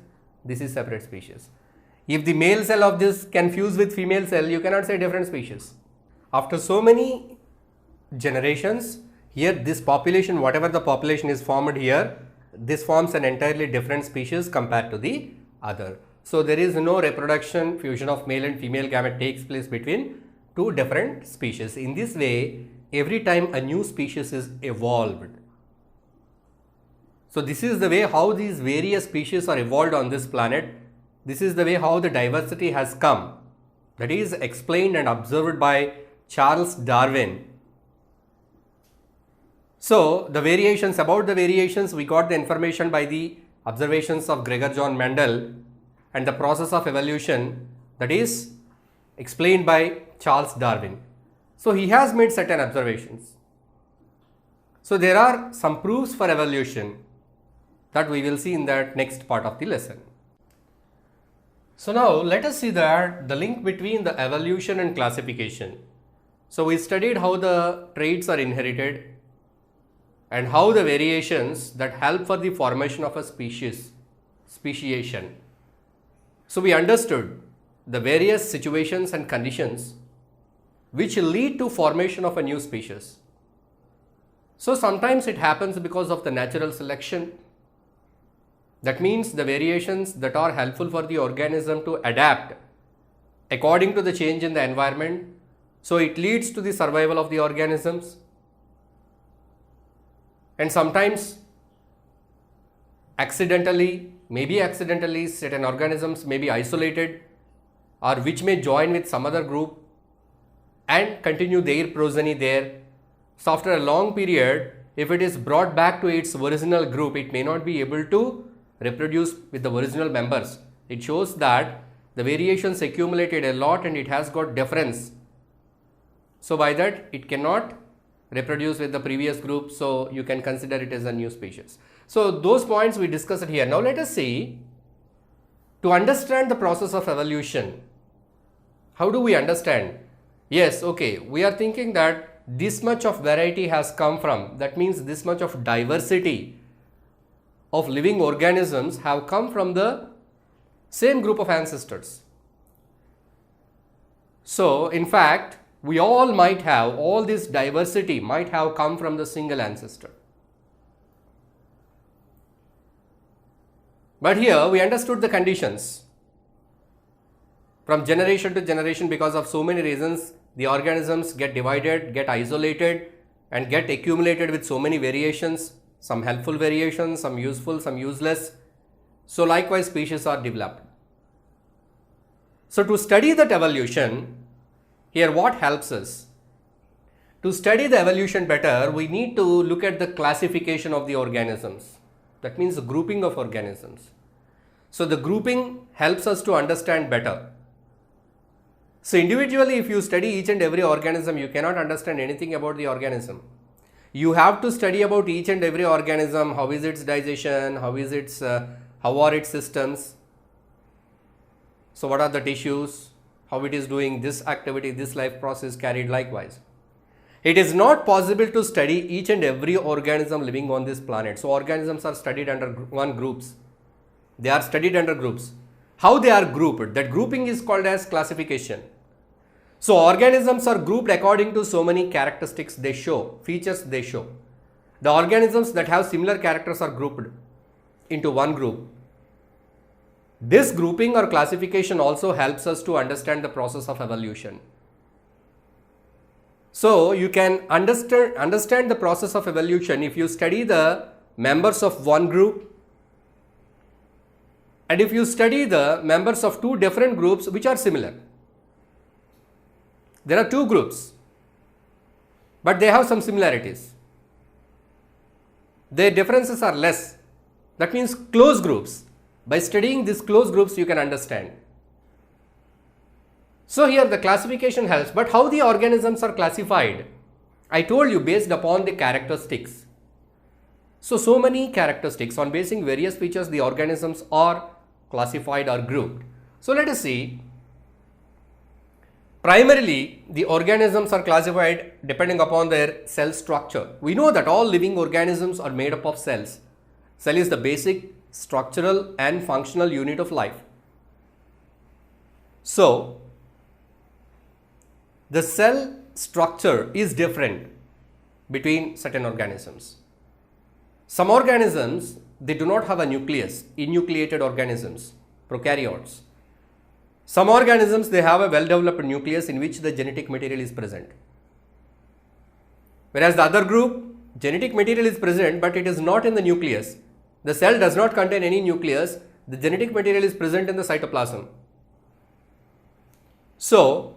this is separate species. If the male cell of this can fuse with female cell, you cannot say different species. After so many generations, here this population, whatever the population is formed here, this forms an entirely different species compared to the other. So there is no reproduction, fusion of male and female gamete takes place between two different species. In this way, every time a new species is evolved. So this is the way how these various species are evolved on this planet. This is the way how the diversity has come. That is explained and observed by Charles Darwin. So the variations, about the variations, we got the information by the observations of Gregor John Mendel and the process of evolution, that is explained by Charles Darwin. So he has made certain observations. So there are some proofs for evolution that we will see in that next part of the lesson. So now let us see that the link between the evolution and classification. So we studied how the traits are inherited and how the variations that help for the formation of a species, speciation. So we understood the various situations and conditions which lead to formation of a new species. So sometimes it happens because of the natural selection. That means the variations that are helpful for the organism to adapt according to the change in the environment. So it leads to the survival of the organisms. And sometimes accidentally, certain organisms may be isolated or which may join with some other group and continue their progeny there. So after a long period, if it is brought back to its original group, it may not be able to reproduce with the original members. It shows that the variations accumulated a lot and it has got difference. So by that it cannot reproduce with the previous group, so you can consider it as a new species. So those points we discussed here. Now let us see, to understand the process of evolution, how do we understand? Yes, okay, we are thinking that this much of variety has come from, that means this much of diversity of living organisms have come from the same group of ancestors. So in fact, we all might have, all this diversity might have come from the single ancestor. But here we understood the conditions. From generation to generation, because of so many reasons, the organisms get divided, get isolated and get accumulated with so many variations, some helpful variations, some useful, some useless. So likewise species are developed. So to study that evolution, here what helps us? To study the evolution better, we need to look at the classification of the organisms. That means the grouping of organisms. So the grouping helps us to understand better. So individually, if you study each and every organism, you cannot understand anything about the organism. You have to study about each and every organism, how is its digestion, how are its systems, so what are the tissues, how it is doing this activity, this life process carried likewise. It is not possible to study each and every organism living on this planet. So organisms are studied under groups. They are studied under groups. How they are grouped? That grouping is called as classification. So organisms are grouped according to so many characteristics they show, features they show. The organisms that have similar characters are grouped into one group. This grouping or classification also helps us to understand the process of evolution. So you can understand the process of evolution if you study the members of one group and if you study the members of two different groups which are similar. There are two groups, but they have some similarities. Their differences are less. That means close groups. By studying these close groups, you can understand. So here the classification helps, but how the organisms are classified? I told you based upon the characteristics. So many characteristics, on basing various features, the organisms are classified or grouped. So let us see. Primarily, the organisms are classified depending upon their cell structure. We know that all living organisms are made up of cells. Cell is the basic structural and functional unit of life. So, the cell structure is different between certain organisms. Some organisms, they do not have a nucleus, enucleated organisms, prokaryotes. Some organisms, they have a well-developed nucleus in which the genetic material is present. Whereas the other group, genetic material is present but it is not in the nucleus. The cell does not contain any nucleus, the genetic material is present in the cytoplasm. So,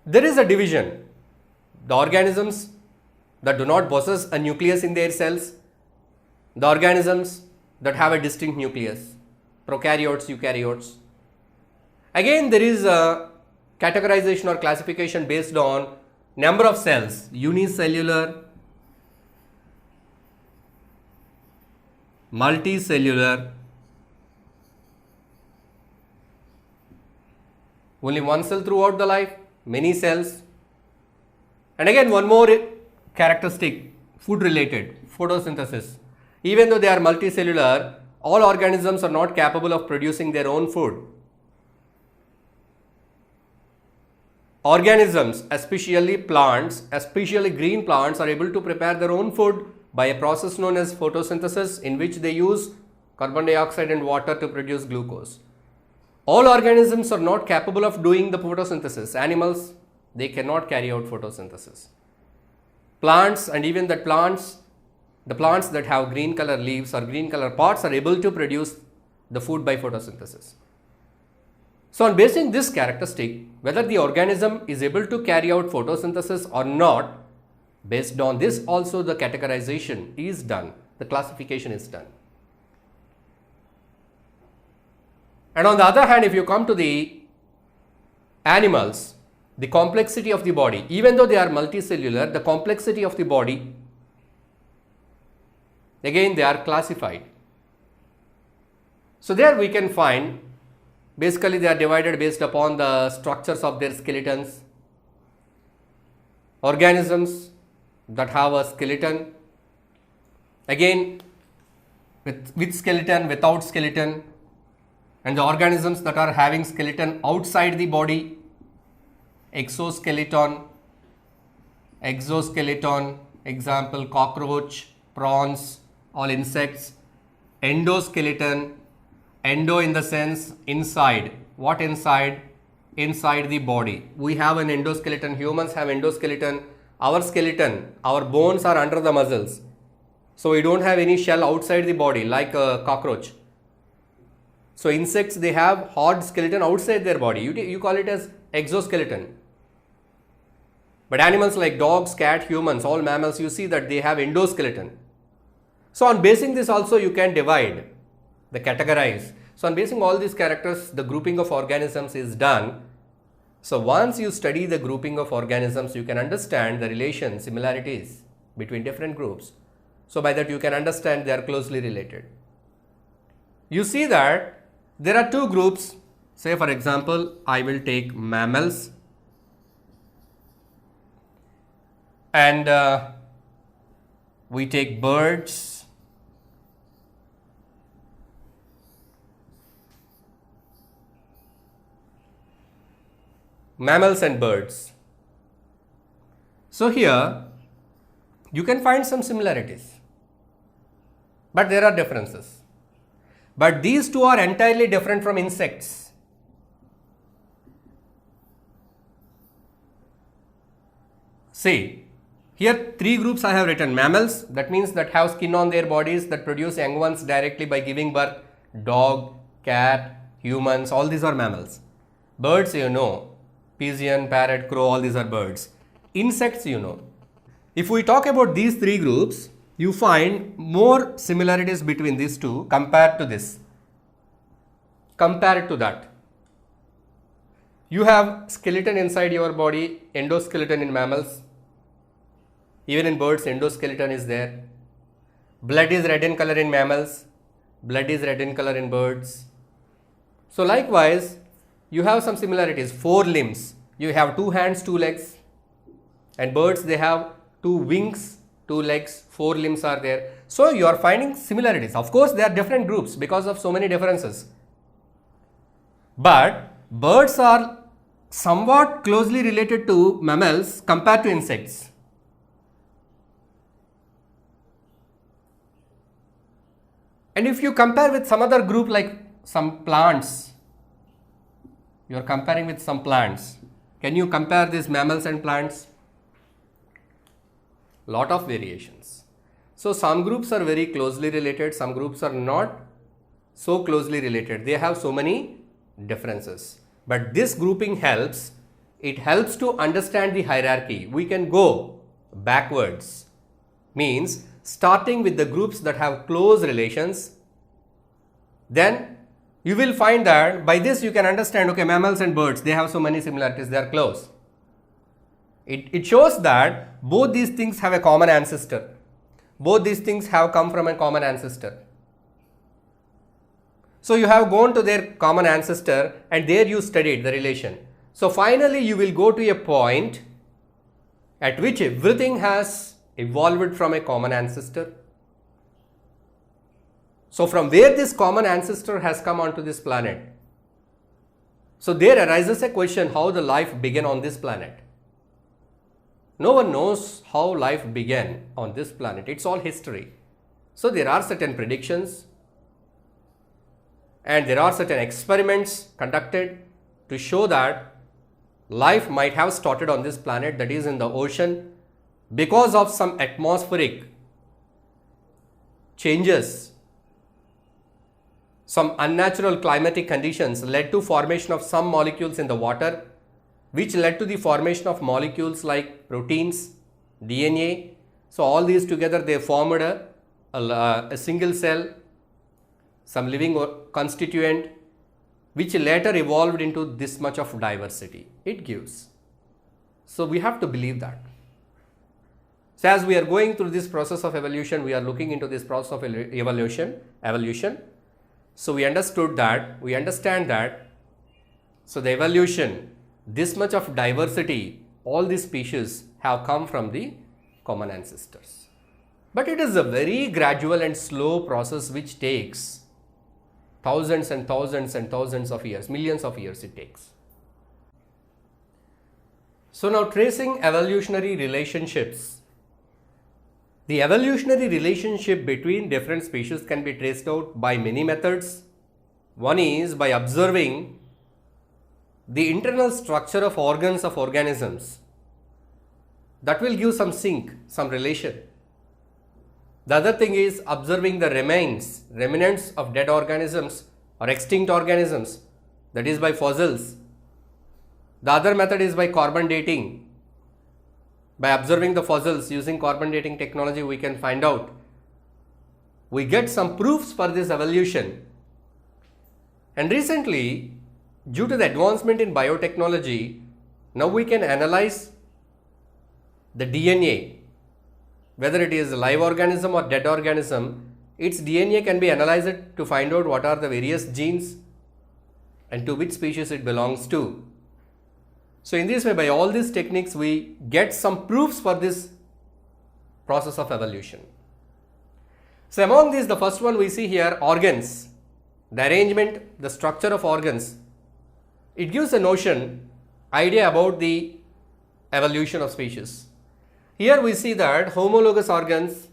there is a division. The organisms that do not possess a nucleus in their cells, the organisms that have a distinct nucleus, prokaryotes, eukaryotes. Again, there is a categorization or classification based on number of cells, unicellular, multicellular, only one cell throughout the life, many cells. And again, one more characteristic, food related, photosynthesis. Even though they are multicellular, all organisms are not capable of producing their own food. Organisms, especially plants, especially green plants, are able to prepare their own food by a process known as photosynthesis, in which they use carbon dioxide and water to produce glucose. All organisms are not capable of doing the photosynthesis. Animals, they cannot carry out photosynthesis. Plants, and even the plants that have green color leaves or green color pods, are able to produce the food by photosynthesis. So, on basing this characteristic, whether the organism is able to carry out photosynthesis or not, based on this also the categorization is done, the classification is done. And on the other hand, if you come to the animals, the complexity of the body, even though they are multicellular, the complexity of the body, again they are classified. So, there we can find, basically they are divided based upon the structures of their skeletons. Organisms that have a skeleton, again with skeleton, without skeleton, and the organisms that are having skeleton outside the body, exoskeleton, example cockroach, prawns, all insects. Endoskeleton, endo in the sense inside. What inside? Inside the body. We have an endoskeleton, humans have endoskeleton. Our skeleton, our bones are under the muscles. So we don't have any shell outside the body like a cockroach. So insects, they have hard skeleton outside their body. You call it as exoskeleton. But animals like dogs, cat, humans, all mammals, you see that they have endoskeleton. So on basing this also you can divide, the categorize. So on basing all these characters, the grouping of organisms is done. So once you study the grouping of organisms, you can understand the relation, similarities between different groups. So by that you can understand they are closely related. You see that there are two groups. Say for example, I will take mammals and we take birds. Mammals and birds. So here you can find some similarities, but there are differences. But these two are entirely different from insects. See, here three groups I have written. Mammals, that means that have skin on their bodies, that produce young ones directly by giving birth. Dog, cat, humans, all these are mammals. Birds, you know, pigeon, parrot, crow, all these are birds. Insects, you know. If we talk about these three groups, you find more similarities between these two compared to this. Compared to that, you have skeleton inside your body, endoskeleton in mammals. Even in birds, endoskeleton is there. Blood is red in color in mammals. Blood is red in color in birds. So likewise, you have some similarities. 4 limbs. You have 2 hands, 2 legs. And birds, they have 2 wings, 2 legs, 4 limbs are there. So you are finding similarities. Of course, they are different groups because of so many differences. But birds are somewhat closely related to mammals compared to insects. And if you compare with some other group like some plants, you are comparing with some plants. Can you compare these mammals and plants? Lot of variations. So some groups are very closely related, some groups are not so closely related. They have so many differences. But this grouping helps. It helps to understand the hierarchy. We can go backwards. Means starting with the groups that have close relations. Then you will find that by this you can understand, okay, mammals and birds, they have so many similarities, they are close. It shows that both these things have a common ancestor. Both these things have come from a common ancestor. So you have gone to their common ancestor and there you studied the relation. So finally you will go to a point at which everything has evolved from a common ancestor. So from where this common ancestor has come onto this planet. So there arises a question how the life began on this planet. No one knows how life began on this planet. It's all history. So there are certain predictions and there are certain experiments conducted to show that life might have started on this planet, that is in the ocean, because of some atmospheric changes. Some unnatural climatic conditions led to formation of some molecules in the water, which led to the formation of molecules like proteins, DNA. So all these together they formed a single cell, some living constituent, which later evolved into this much of diversity it gives. So we have to believe that. So as we are going through this process of evolution, we are looking into this process of evolution. So we understand that, so the evolution, this much of diversity, all these species have come from the common ancestors. But it is a very gradual and slow process which takes thousands and thousands and thousands of years, millions of years it takes. So now tracing evolutionary relationships. The evolutionary relationship between different species can be traced out by many methods. One is by observing the internal structure of organs of organisms. That will give some sync, some relation. The other thing is observing the remnants of dead organisms or extinct organisms, that is by fossils. The other method is by carbon dating. By observing the fossils using carbon dating technology, we can find out. We get some proofs for this evolution. And recently, due to the advancement in biotechnology, now we can analyze the DNA, whether it is a live organism or dead organism. Its DNA can be analyzed to find out what are the various genes and to which species it belongs to. So in this way, by all these techniques, we get some proofs for this process of evolution. So among these, the first one we see here, organs, the arrangement, the structure of organs. It gives a notion, idea about the evolution of species. Here we see that homologous organs,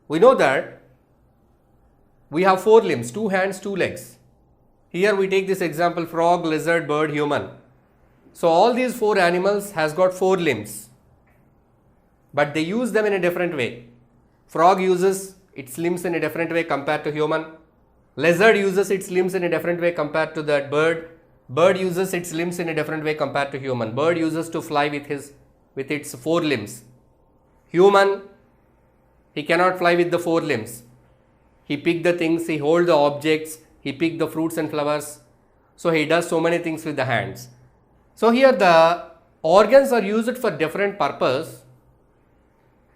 we know that we have 4 limbs, 2 hands, 2 legs. Here we take this example, frog, lizard, bird, human. So all these 4 animals has got 4 limbs, but they use them in a different way. Frog uses its limbs in a different way compared to human. Lizard uses its limbs in a different way compared to that bird. Bird uses its limbs in a different way compared to human. Bird uses to fly with its 4 limbs. Human, he cannot fly with the 4 limbs. He pick the things, he hold the objects, he pick the fruits and flowers. So he does so many things with the hands. So here the organs are used for different purpose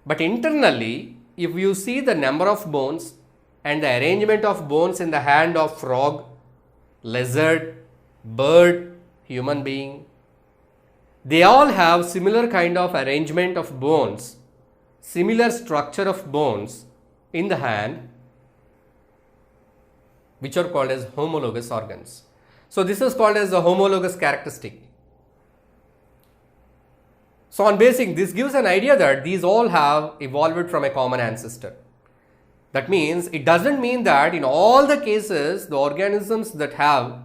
But internally, if you see the number of bones and the arrangement of bones in the hand of frog, lizard, bird, human being, they all have similar kind of arrangement of bones, similar structure of bones in the hand, which are called as homologous organs. So this is called as the homologous characteristic. So on basic, this gives an idea that these all have evolved from a common ancestor. That means it doesn't mean that in all the cases the organisms that have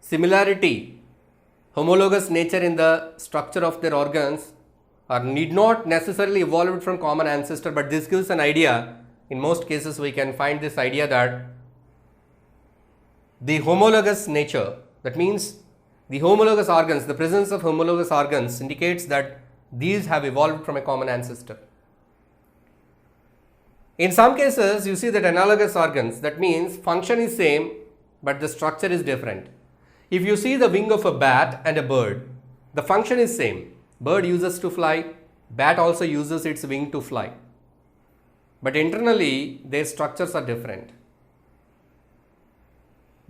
similarity, homologous nature in the structure of their organs are need not necessarily evolved from common ancestor, but this gives an idea. In most cases we can find this idea that the homologous nature, that means the homologous organs, the presence of homologous organs indicates that these have evolved from a common ancestor. In some cases, you see that analogous organs, that means function is same, but the structure is different. If you see the wing of a bat and a bird, the function is same. Bird uses to fly, bat also uses its wing to fly. But internally, their structures are different.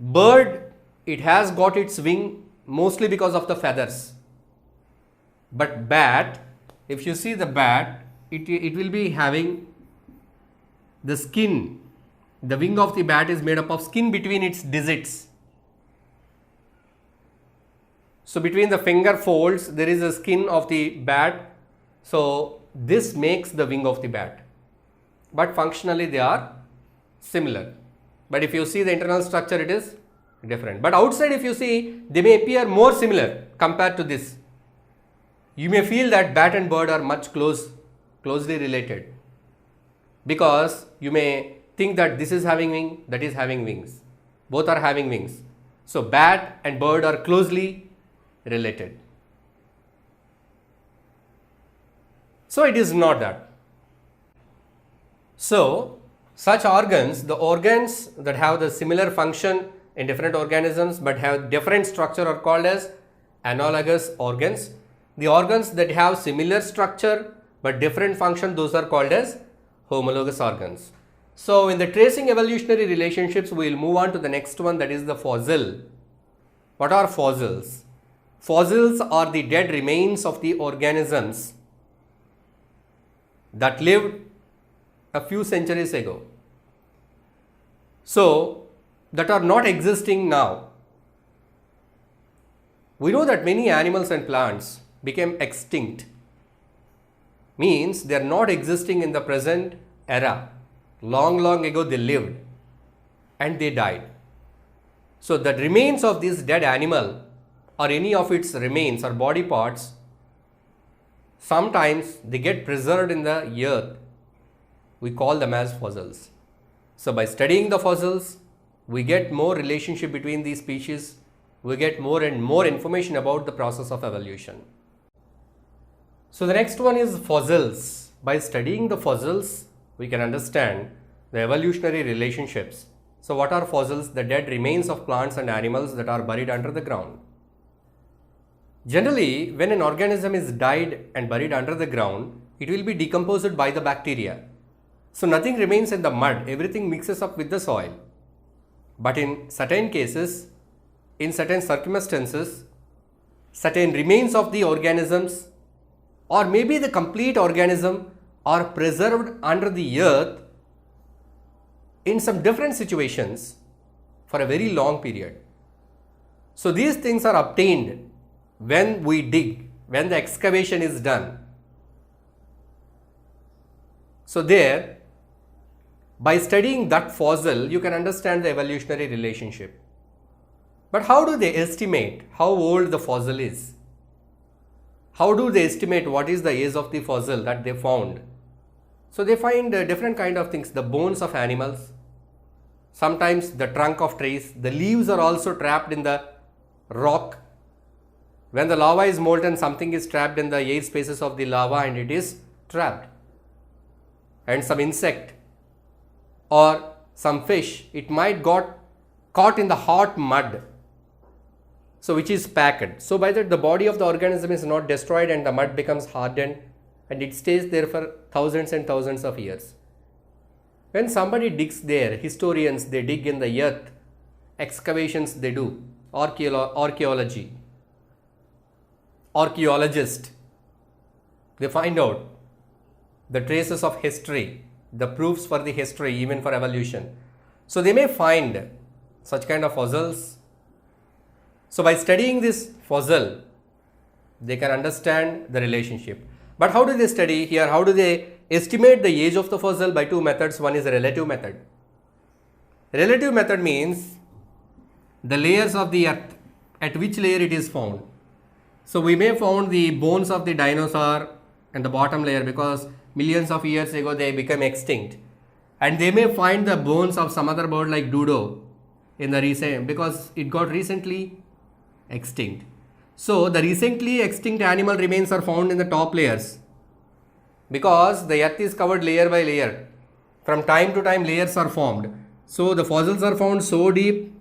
Bird, it has got its wing mostly because of the feathers. But bat, if you see the bat, it will be having the skin. The wing of the bat is made up of skin between its digits. So between the finger folds, there is a skin of the bat. So this makes the wing of the bat. But functionally they are similar. But if you see the internal structure, it is different. But outside, if you see, they may appear more similar compared to this. You may feel that bat and bird are much closely related, because you may think that this is having wing, that is having wings. Both are having wings. So bat and bird are closely related. So it is not that. So such organs, the organs that have the similar function in different organisms but have different structure are called as analogous organs. The organs that have similar structure but different function, those are called as homologous organs. So in the tracing evolutionary relationships, we will move on to the next one, that is the fossil. What are fossils? Fossils are the dead remains of the organisms that lived a few centuries ago. So that are not existing now. We know that many animals and plants became extinct, means they are not existing in the present era. Long ago they lived and they died. So the remains of this dead animal or any of its remains or body parts, sometimes they get preserved in the earth. We call them as fossils. So by studying the fossils, we get more relationship between these species. We get more and more information about the process of evolution. So the next one is fossils. By studying the fossils, we can understand the evolutionary relationships. So what are fossils? The dead remains of plants and animals that are buried under the ground. Generally, when an organism is died and buried under the ground, it will be decomposed by the bacteria. So nothing remains in the mud, everything mixes up with the soil. But in certain cases, in certain circumstances, certain remains of the organisms or maybe the complete organism are preserved under the earth in some different situations for a very long period. So these things are obtained when we dig, when the excavation is done. So there, by studying that fossil, you can understand the evolutionary relationship. But how do they estimate how old the fossil is? How do they estimate what is the age of the fossil that they found? So they find different kind of things, the bones of animals, sometimes the trunk of trees, the leaves are also trapped in the rock. When the lava is molten, something is trapped in the air spaces of the lava and it is trapped. And some insect or some fish, it might got caught in the hot mud, so which is packed. So by that the body of the organism is not destroyed and the mud becomes hardened and it stays there for thousands and thousands of years. When somebody digs there, historians, they dig in the earth, excavations they do, archaeologists, they find out the traces of history, the proofs for the history, even for evolution. So they may find such kind of fossils. So by studying this fossil, they can understand the relationship. But how do they study here? How do they estimate the age of the fossil? By two methods. One is a relative method. Relative method means the layers of the earth, at which layer it is found. So we may found the bones of the dinosaur in the bottom layer because millions of years ago they became extinct, and they may find the bones of some other bird like dodo in the recent, because it got recently extinct. So the recently extinct animal remains are found in the top layers, because the earth is covered layer by layer. From time to time layers are formed. So the fossils are found so deep,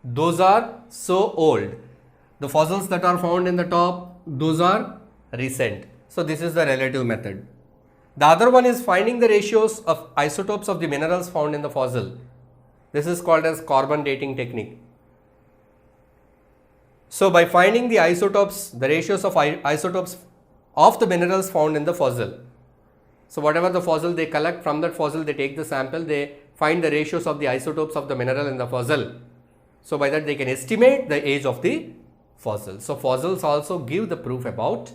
those are so old. The fossils that are found in the top, those are recent. So this is the relative method. The other one is finding the ratios of isotopes of the minerals found in the fossil. This is called as carbon dating technique. So by finding the isotopes, the ratios of isotopes of the minerals found in the fossil. So whatever the fossil they collect, from that fossil they take the sample, they find the ratios of the isotopes of the mineral in the fossil. So by that they can estimate the age of the fossil. So fossils also give the proof about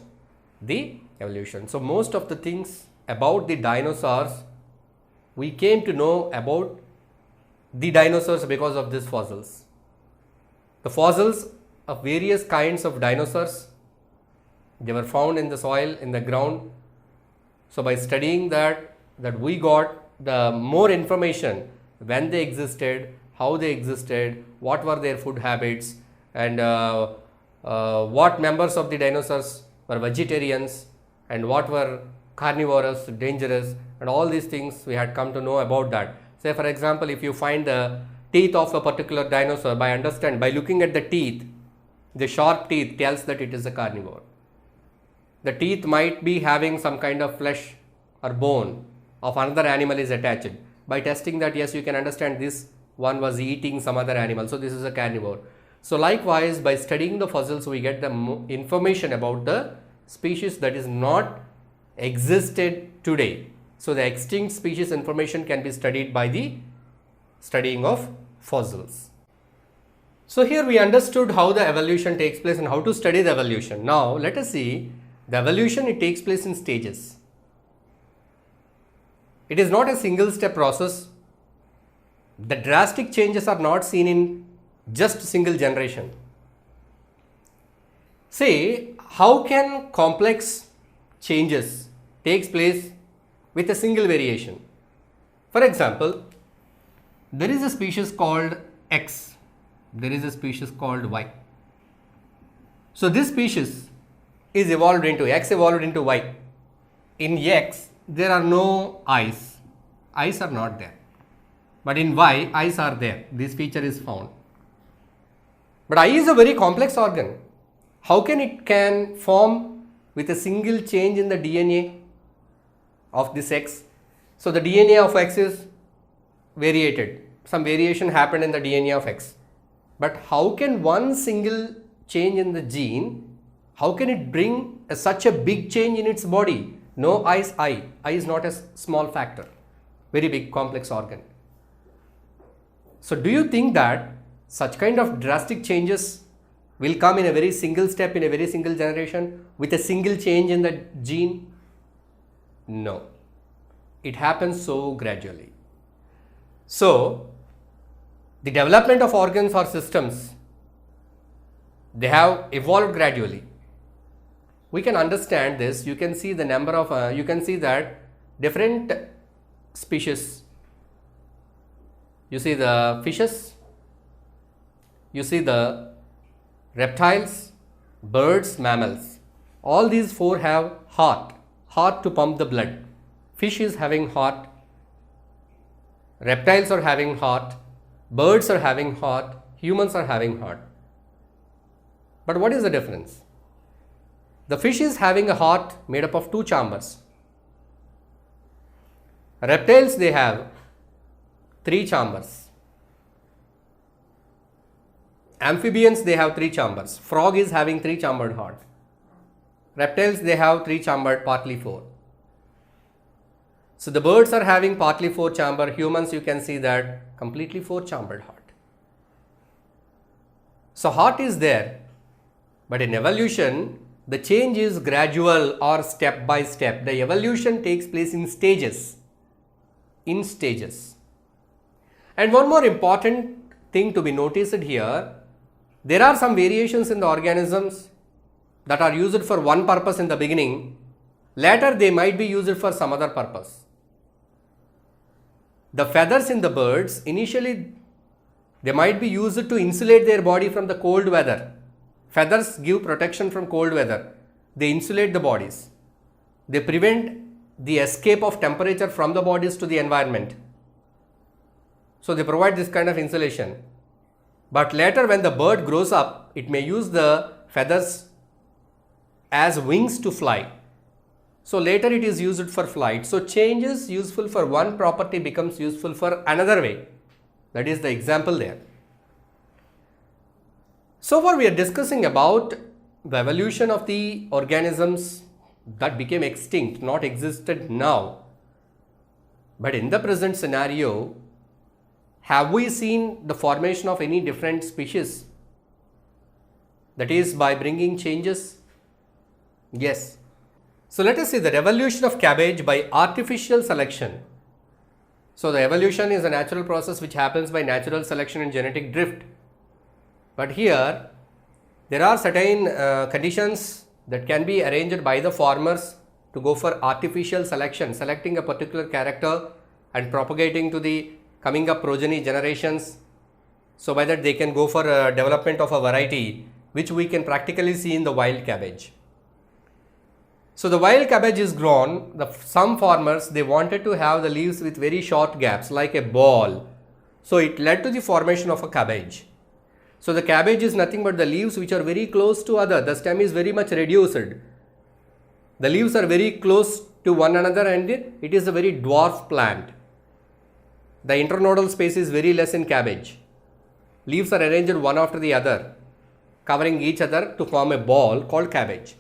the evolution. So most of the things about the dinosaurs, we came to know about the dinosaurs because of these fossils. The fossils of various kinds of dinosaurs, they were found in the soil, in the ground. So by studying that we got the more information, when they existed, how they existed, what were their food habits, and what members of the dinosaurs were vegetarians and what were carnivorous, dangerous, and all these things we had come to know about that. Say for example, if you find the teeth of a particular dinosaur, by looking at the teeth, the sharp teeth tells that it is a carnivore. The teeth might be having some kind of flesh or bone of another animal is attached. By testing that, yes, you can understand this one was eating some other animal, so this is a carnivore. So likewise, by studying the fossils, we get the information about the species that is not existed today. So the extinct species information can be studied by the studying of fossils. So here we understood how the evolution takes place and how to study the evolution. Now let us see the evolution. It takes place in stages. It is not a single step process. The drastic changes are not seen in just single generation. See, how can complex changes takes place with a single variation? For example, there is a species called X. There is a species called Y. So this species is evolved into X, evolved into Y. In X, there are no eyes. Eyes are not there. But in Y, eyes are there. This feature is found. But eye is a very complex organ. How can it can form with a single change in the DNA of this X? So the DNA of X is variated. Some variation happened in the DNA of X. But how can one single change in the gene, how can it bring such a big change in its body? No eyes, eye. Eye is not a small factor. Very big complex organ. So do you think that such kind of drastic changes will come in a very single step, in a very single generation, with a single change in the gene? No. It happens so gradually. So the development of organs or systems, they have evolved gradually. We can understand this. You can see the number of, you can see that different species. You see the fishes, you see the reptiles, birds, mammals. All these four have heart to pump the blood. Fish is having heart, reptiles are having heart, birds are having heart, humans are having heart. But what is the difference? The fish is having a heart made up of two chambers. Reptiles, they have 3 chambers. Amphibians, they have 3 chambers. Frog is having 3 chambered heart. Reptiles, they have 3 chambered, partly 4. So the birds are having partly 4 chamber. Humans, you can see that completely 4 chambered heart. So heart is there, but in evolution, the change is gradual or step by step. The evolution takes place in stages. In stages. And one more important thing to be noticed here, there are some variations in the organisms that are used for one purpose in the beginning. Later, they might be used for some other purpose. The feathers in the birds, initially they might be used to insulate their body from the cold weather. Feathers give protection from cold weather. They insulate the bodies. They prevent the escape of temperature from the bodies to the environment. So they provide this kind of insulation. But later when the bird grows up, it may use the feathers as wings to fly. So later it is used for flight. So change is useful for one property becomes useful for another way. That is the example there. So far we are discussing about the evolution of the organisms that became extinct, not existed now. But in the present scenario, have we seen the formation of any different species? That is by bringing changes? Yes. So let us see the evolution of cabbage by artificial selection. So the evolution is a natural process which happens by natural selection and genetic drift. But here there are certain conditions that can be arranged by the farmers to go for artificial selection, selecting a particular character and propagating to the coming up progeny generations. So by that they can go for development of a variety which we can practically see in the wild cabbage. So the wild cabbage is grown. Some farmers, they wanted to have the leaves with very short gaps like a ball. So it led to the formation of a cabbage. So the cabbage is nothing but the leaves which are very close to other. The stem is very much reduced. The leaves are very close to one another and it is a very dwarf plant. The internodal space is very less in cabbage. Leaves are arranged one after the other, covering each other to form a ball called cabbage.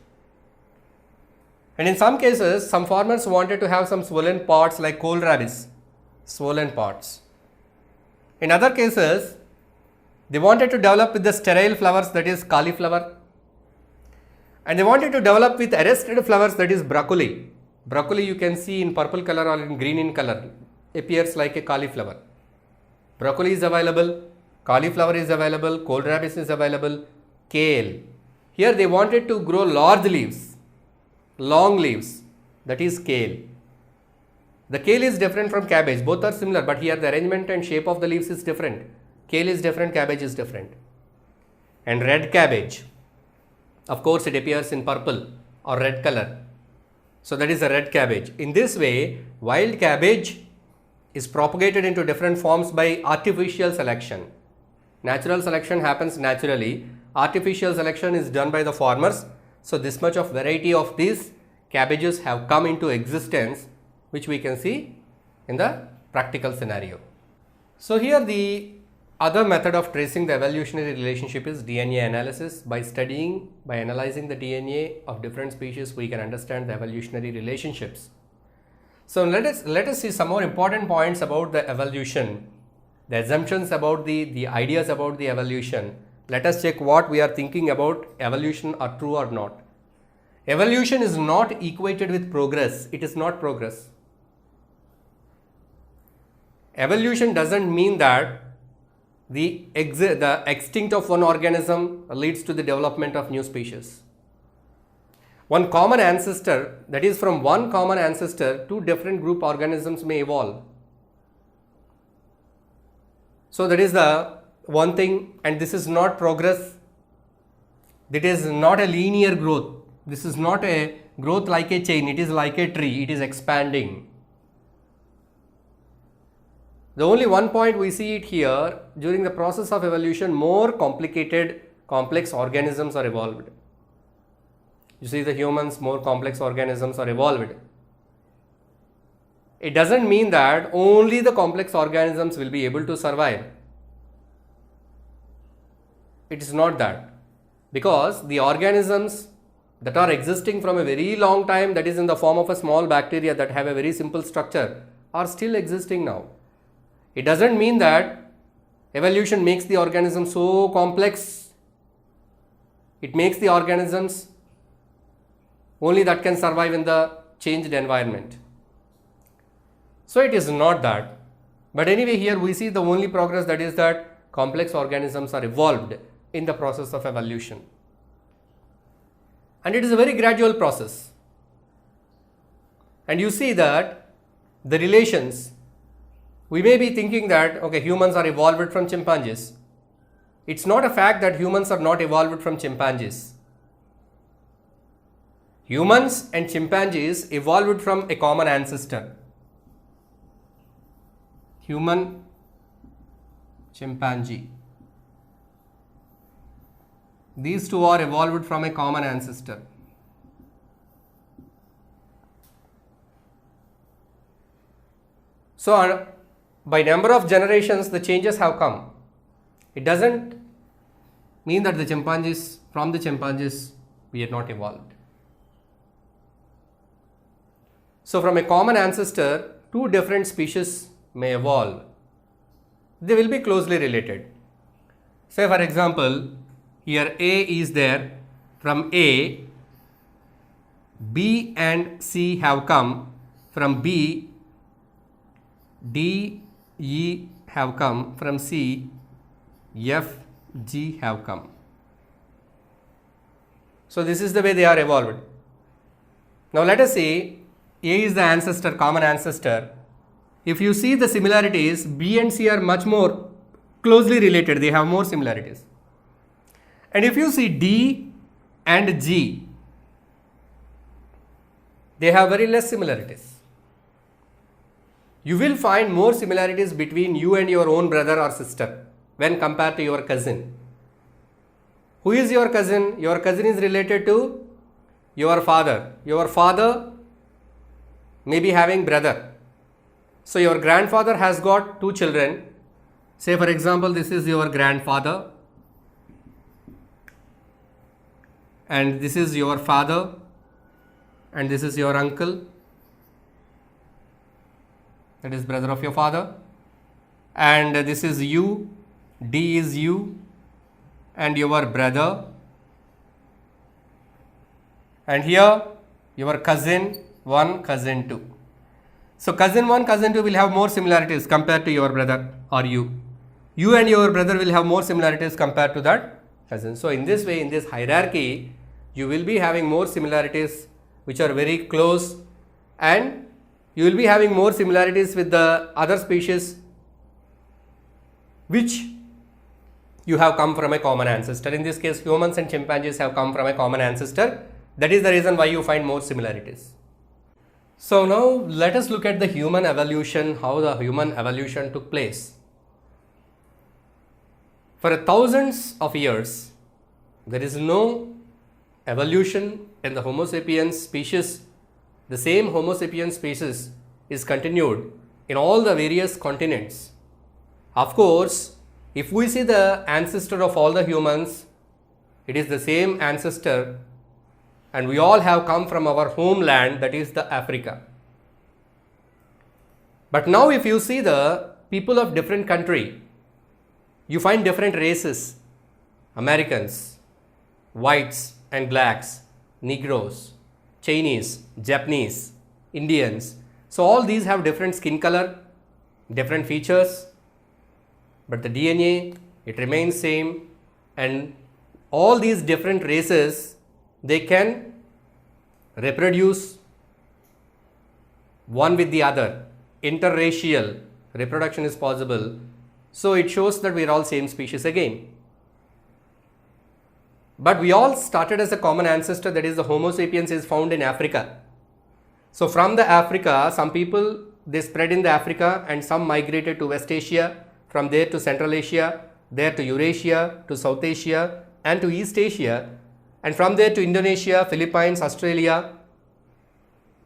And in some cases, some farmers wanted to have some swollen parts like kohlrabi, swollen parts. In other cases, they wanted to develop with the sterile flowers, that is cauliflower. And they wanted to develop with arrested flowers, that is broccoli. Broccoli you can see in purple color or in green in color, appears like a cauliflower. Broccoli is available, cauliflower is available, kohlrabi is available, kale. Here they wanted to grow large leaves, long leaves, that is kale. The kale is different from cabbage, both are similar, but here the arrangement and shape of the leaves is different. Kale is different, cabbage is different. And red cabbage, of course it appears in purple or red color. So that is a red cabbage. In this way, wild cabbage is propagated into different forms by artificial selection. Natural selection happens naturally. Artificial selection is done by the farmers. So this much of variety of these cabbages have come into existence, which we can see in the practical scenario. So here the other method of tracing the evolutionary relationship is DNA analysis. By analyzing the DNA of different species, we can understand the evolutionary relationships. So let us see some more important points about the evolution, the assumptions about the ideas about the evolution. Let us check what we are thinking about evolution are true or not. Evolution is not equated with progress. It is not progress. Evolution doesn't mean that the extinct of one organism leads to the development of new species. One common ancestor, that is from one common ancestor, two different group organisms may evolve. So that is the one thing, and this is not progress. It is not a linear growth. This is not a growth like a chain. It is like a tree. It is expanding. The only one point we see it here, during the process of evolution, more complicated, complex organisms are evolved. You see the humans, more complex organisms are evolved. it doesn't mean that only the complex organisms will be able to survive. It is not that, because the organisms that are existing from a very long time, that is in the form of a small bacteria that have a very simple structure, are still existing now. It doesn't mean that evolution makes the organism so complex. It makes the organisms only that can survive in the changed environment. So it is not that. But anyway, here we see the only progress, that is that complex organisms are evolved in the process of evolution. And it is a very gradual process. And you see that the relations, we may be thinking that, okay, humans are evolved from chimpanzees. It's not a fact that humans are not evolved from chimpanzees. Humans and chimpanzees evolved from a common ancestor. Human, chimpanzee. These two are evolved from a common ancestor. So, by number of generations, the changes have come. It doesn't mean that the chimpanzees, from the chimpanzees, we are not evolved. So, from a common ancestor, two different species may evolve. They will be closely related. Say, for example, here A is there. From A, B and C have come. From B, D, E have come. From C, F, G have come. So this is the way they are evolved. Now let us say A is the ancestor, common ancestor. If you see the similarities, B and C are much more closely related. They have more similarities. And if you see D and G, they have very less similarities. You will find more similarities between you and your own brother or sister when compared to your cousin. Who is your cousin? Your cousin is related to your father. Your father may be having brother. So your grandfather has got two children. Say for example, this is your grandfather and this is your father and this is your uncle, that is brother of your father, and this is you, D is you and your brother, and here your cousin 1, cousin 2. So cousin 1, cousin 2 will have more similarities compared to your brother or you. You and your brother will have more similarities compared to that cousin. So in this way, in this hierarchy, you will be having more similarities which are very close, and you will be having more similarities with the other species which you have come from a common ancestor. In this case, humans and chimpanzees have come from a common ancestor. That is the reason why you find more similarities. So now let us look at the human evolution, how the human evolution took place. For thousands of years, there is no evolution in the Homo sapiens species. The same Homo sapiens species is continued in all the various continents. Of course, if we see the ancestor of all the humans, it is the same ancestor, and we all have come from our homeland, that is the Africa. But now if you see the people of different country, you find different races: Americans, whites and blacks, Negroes, Chinese, Japanese, Indians. So all these have different skin color, different features, but the DNA, it remains same, and all these different races, they can reproduce one with the other. Interracial reproduction is possible. So it shows that we are all same species again. But we all started as a common ancestor, that is the Homo sapiens is found in Africa. So from the Africa, some people, they spread in the Africa and some migrated to West Asia, from there to Central Asia, there to Eurasia, to South Asia and to East Asia, and from there to Indonesia, Philippines, Australia,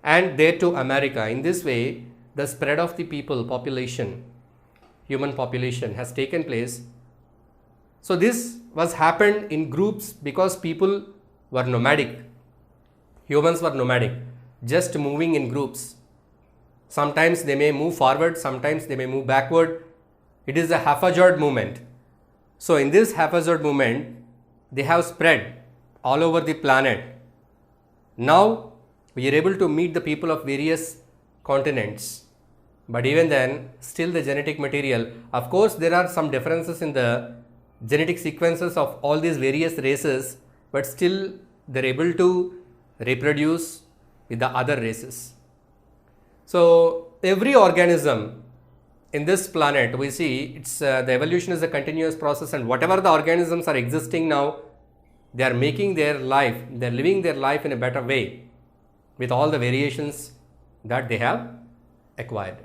and there to America. In this way, the spread of the population, human population has taken place. So this was happened in groups because people were nomadic. Humans were nomadic, just moving in groups. Sometimes they may move forward, sometimes they may move backward. It is a haphazard movement. So in this haphazard movement, they have spread all over the planet. Now we are able to meet the people of various continents. But even then, still the genetic material, of course there are some differences in the genetic sequences of all these various races, but still they are able to reproduce with the other races. So every organism in this planet, we see it's the evolution is a continuous process, and whatever the organisms are existing now, they are making their life, they are living their life in a better way with all the variations that they have acquired.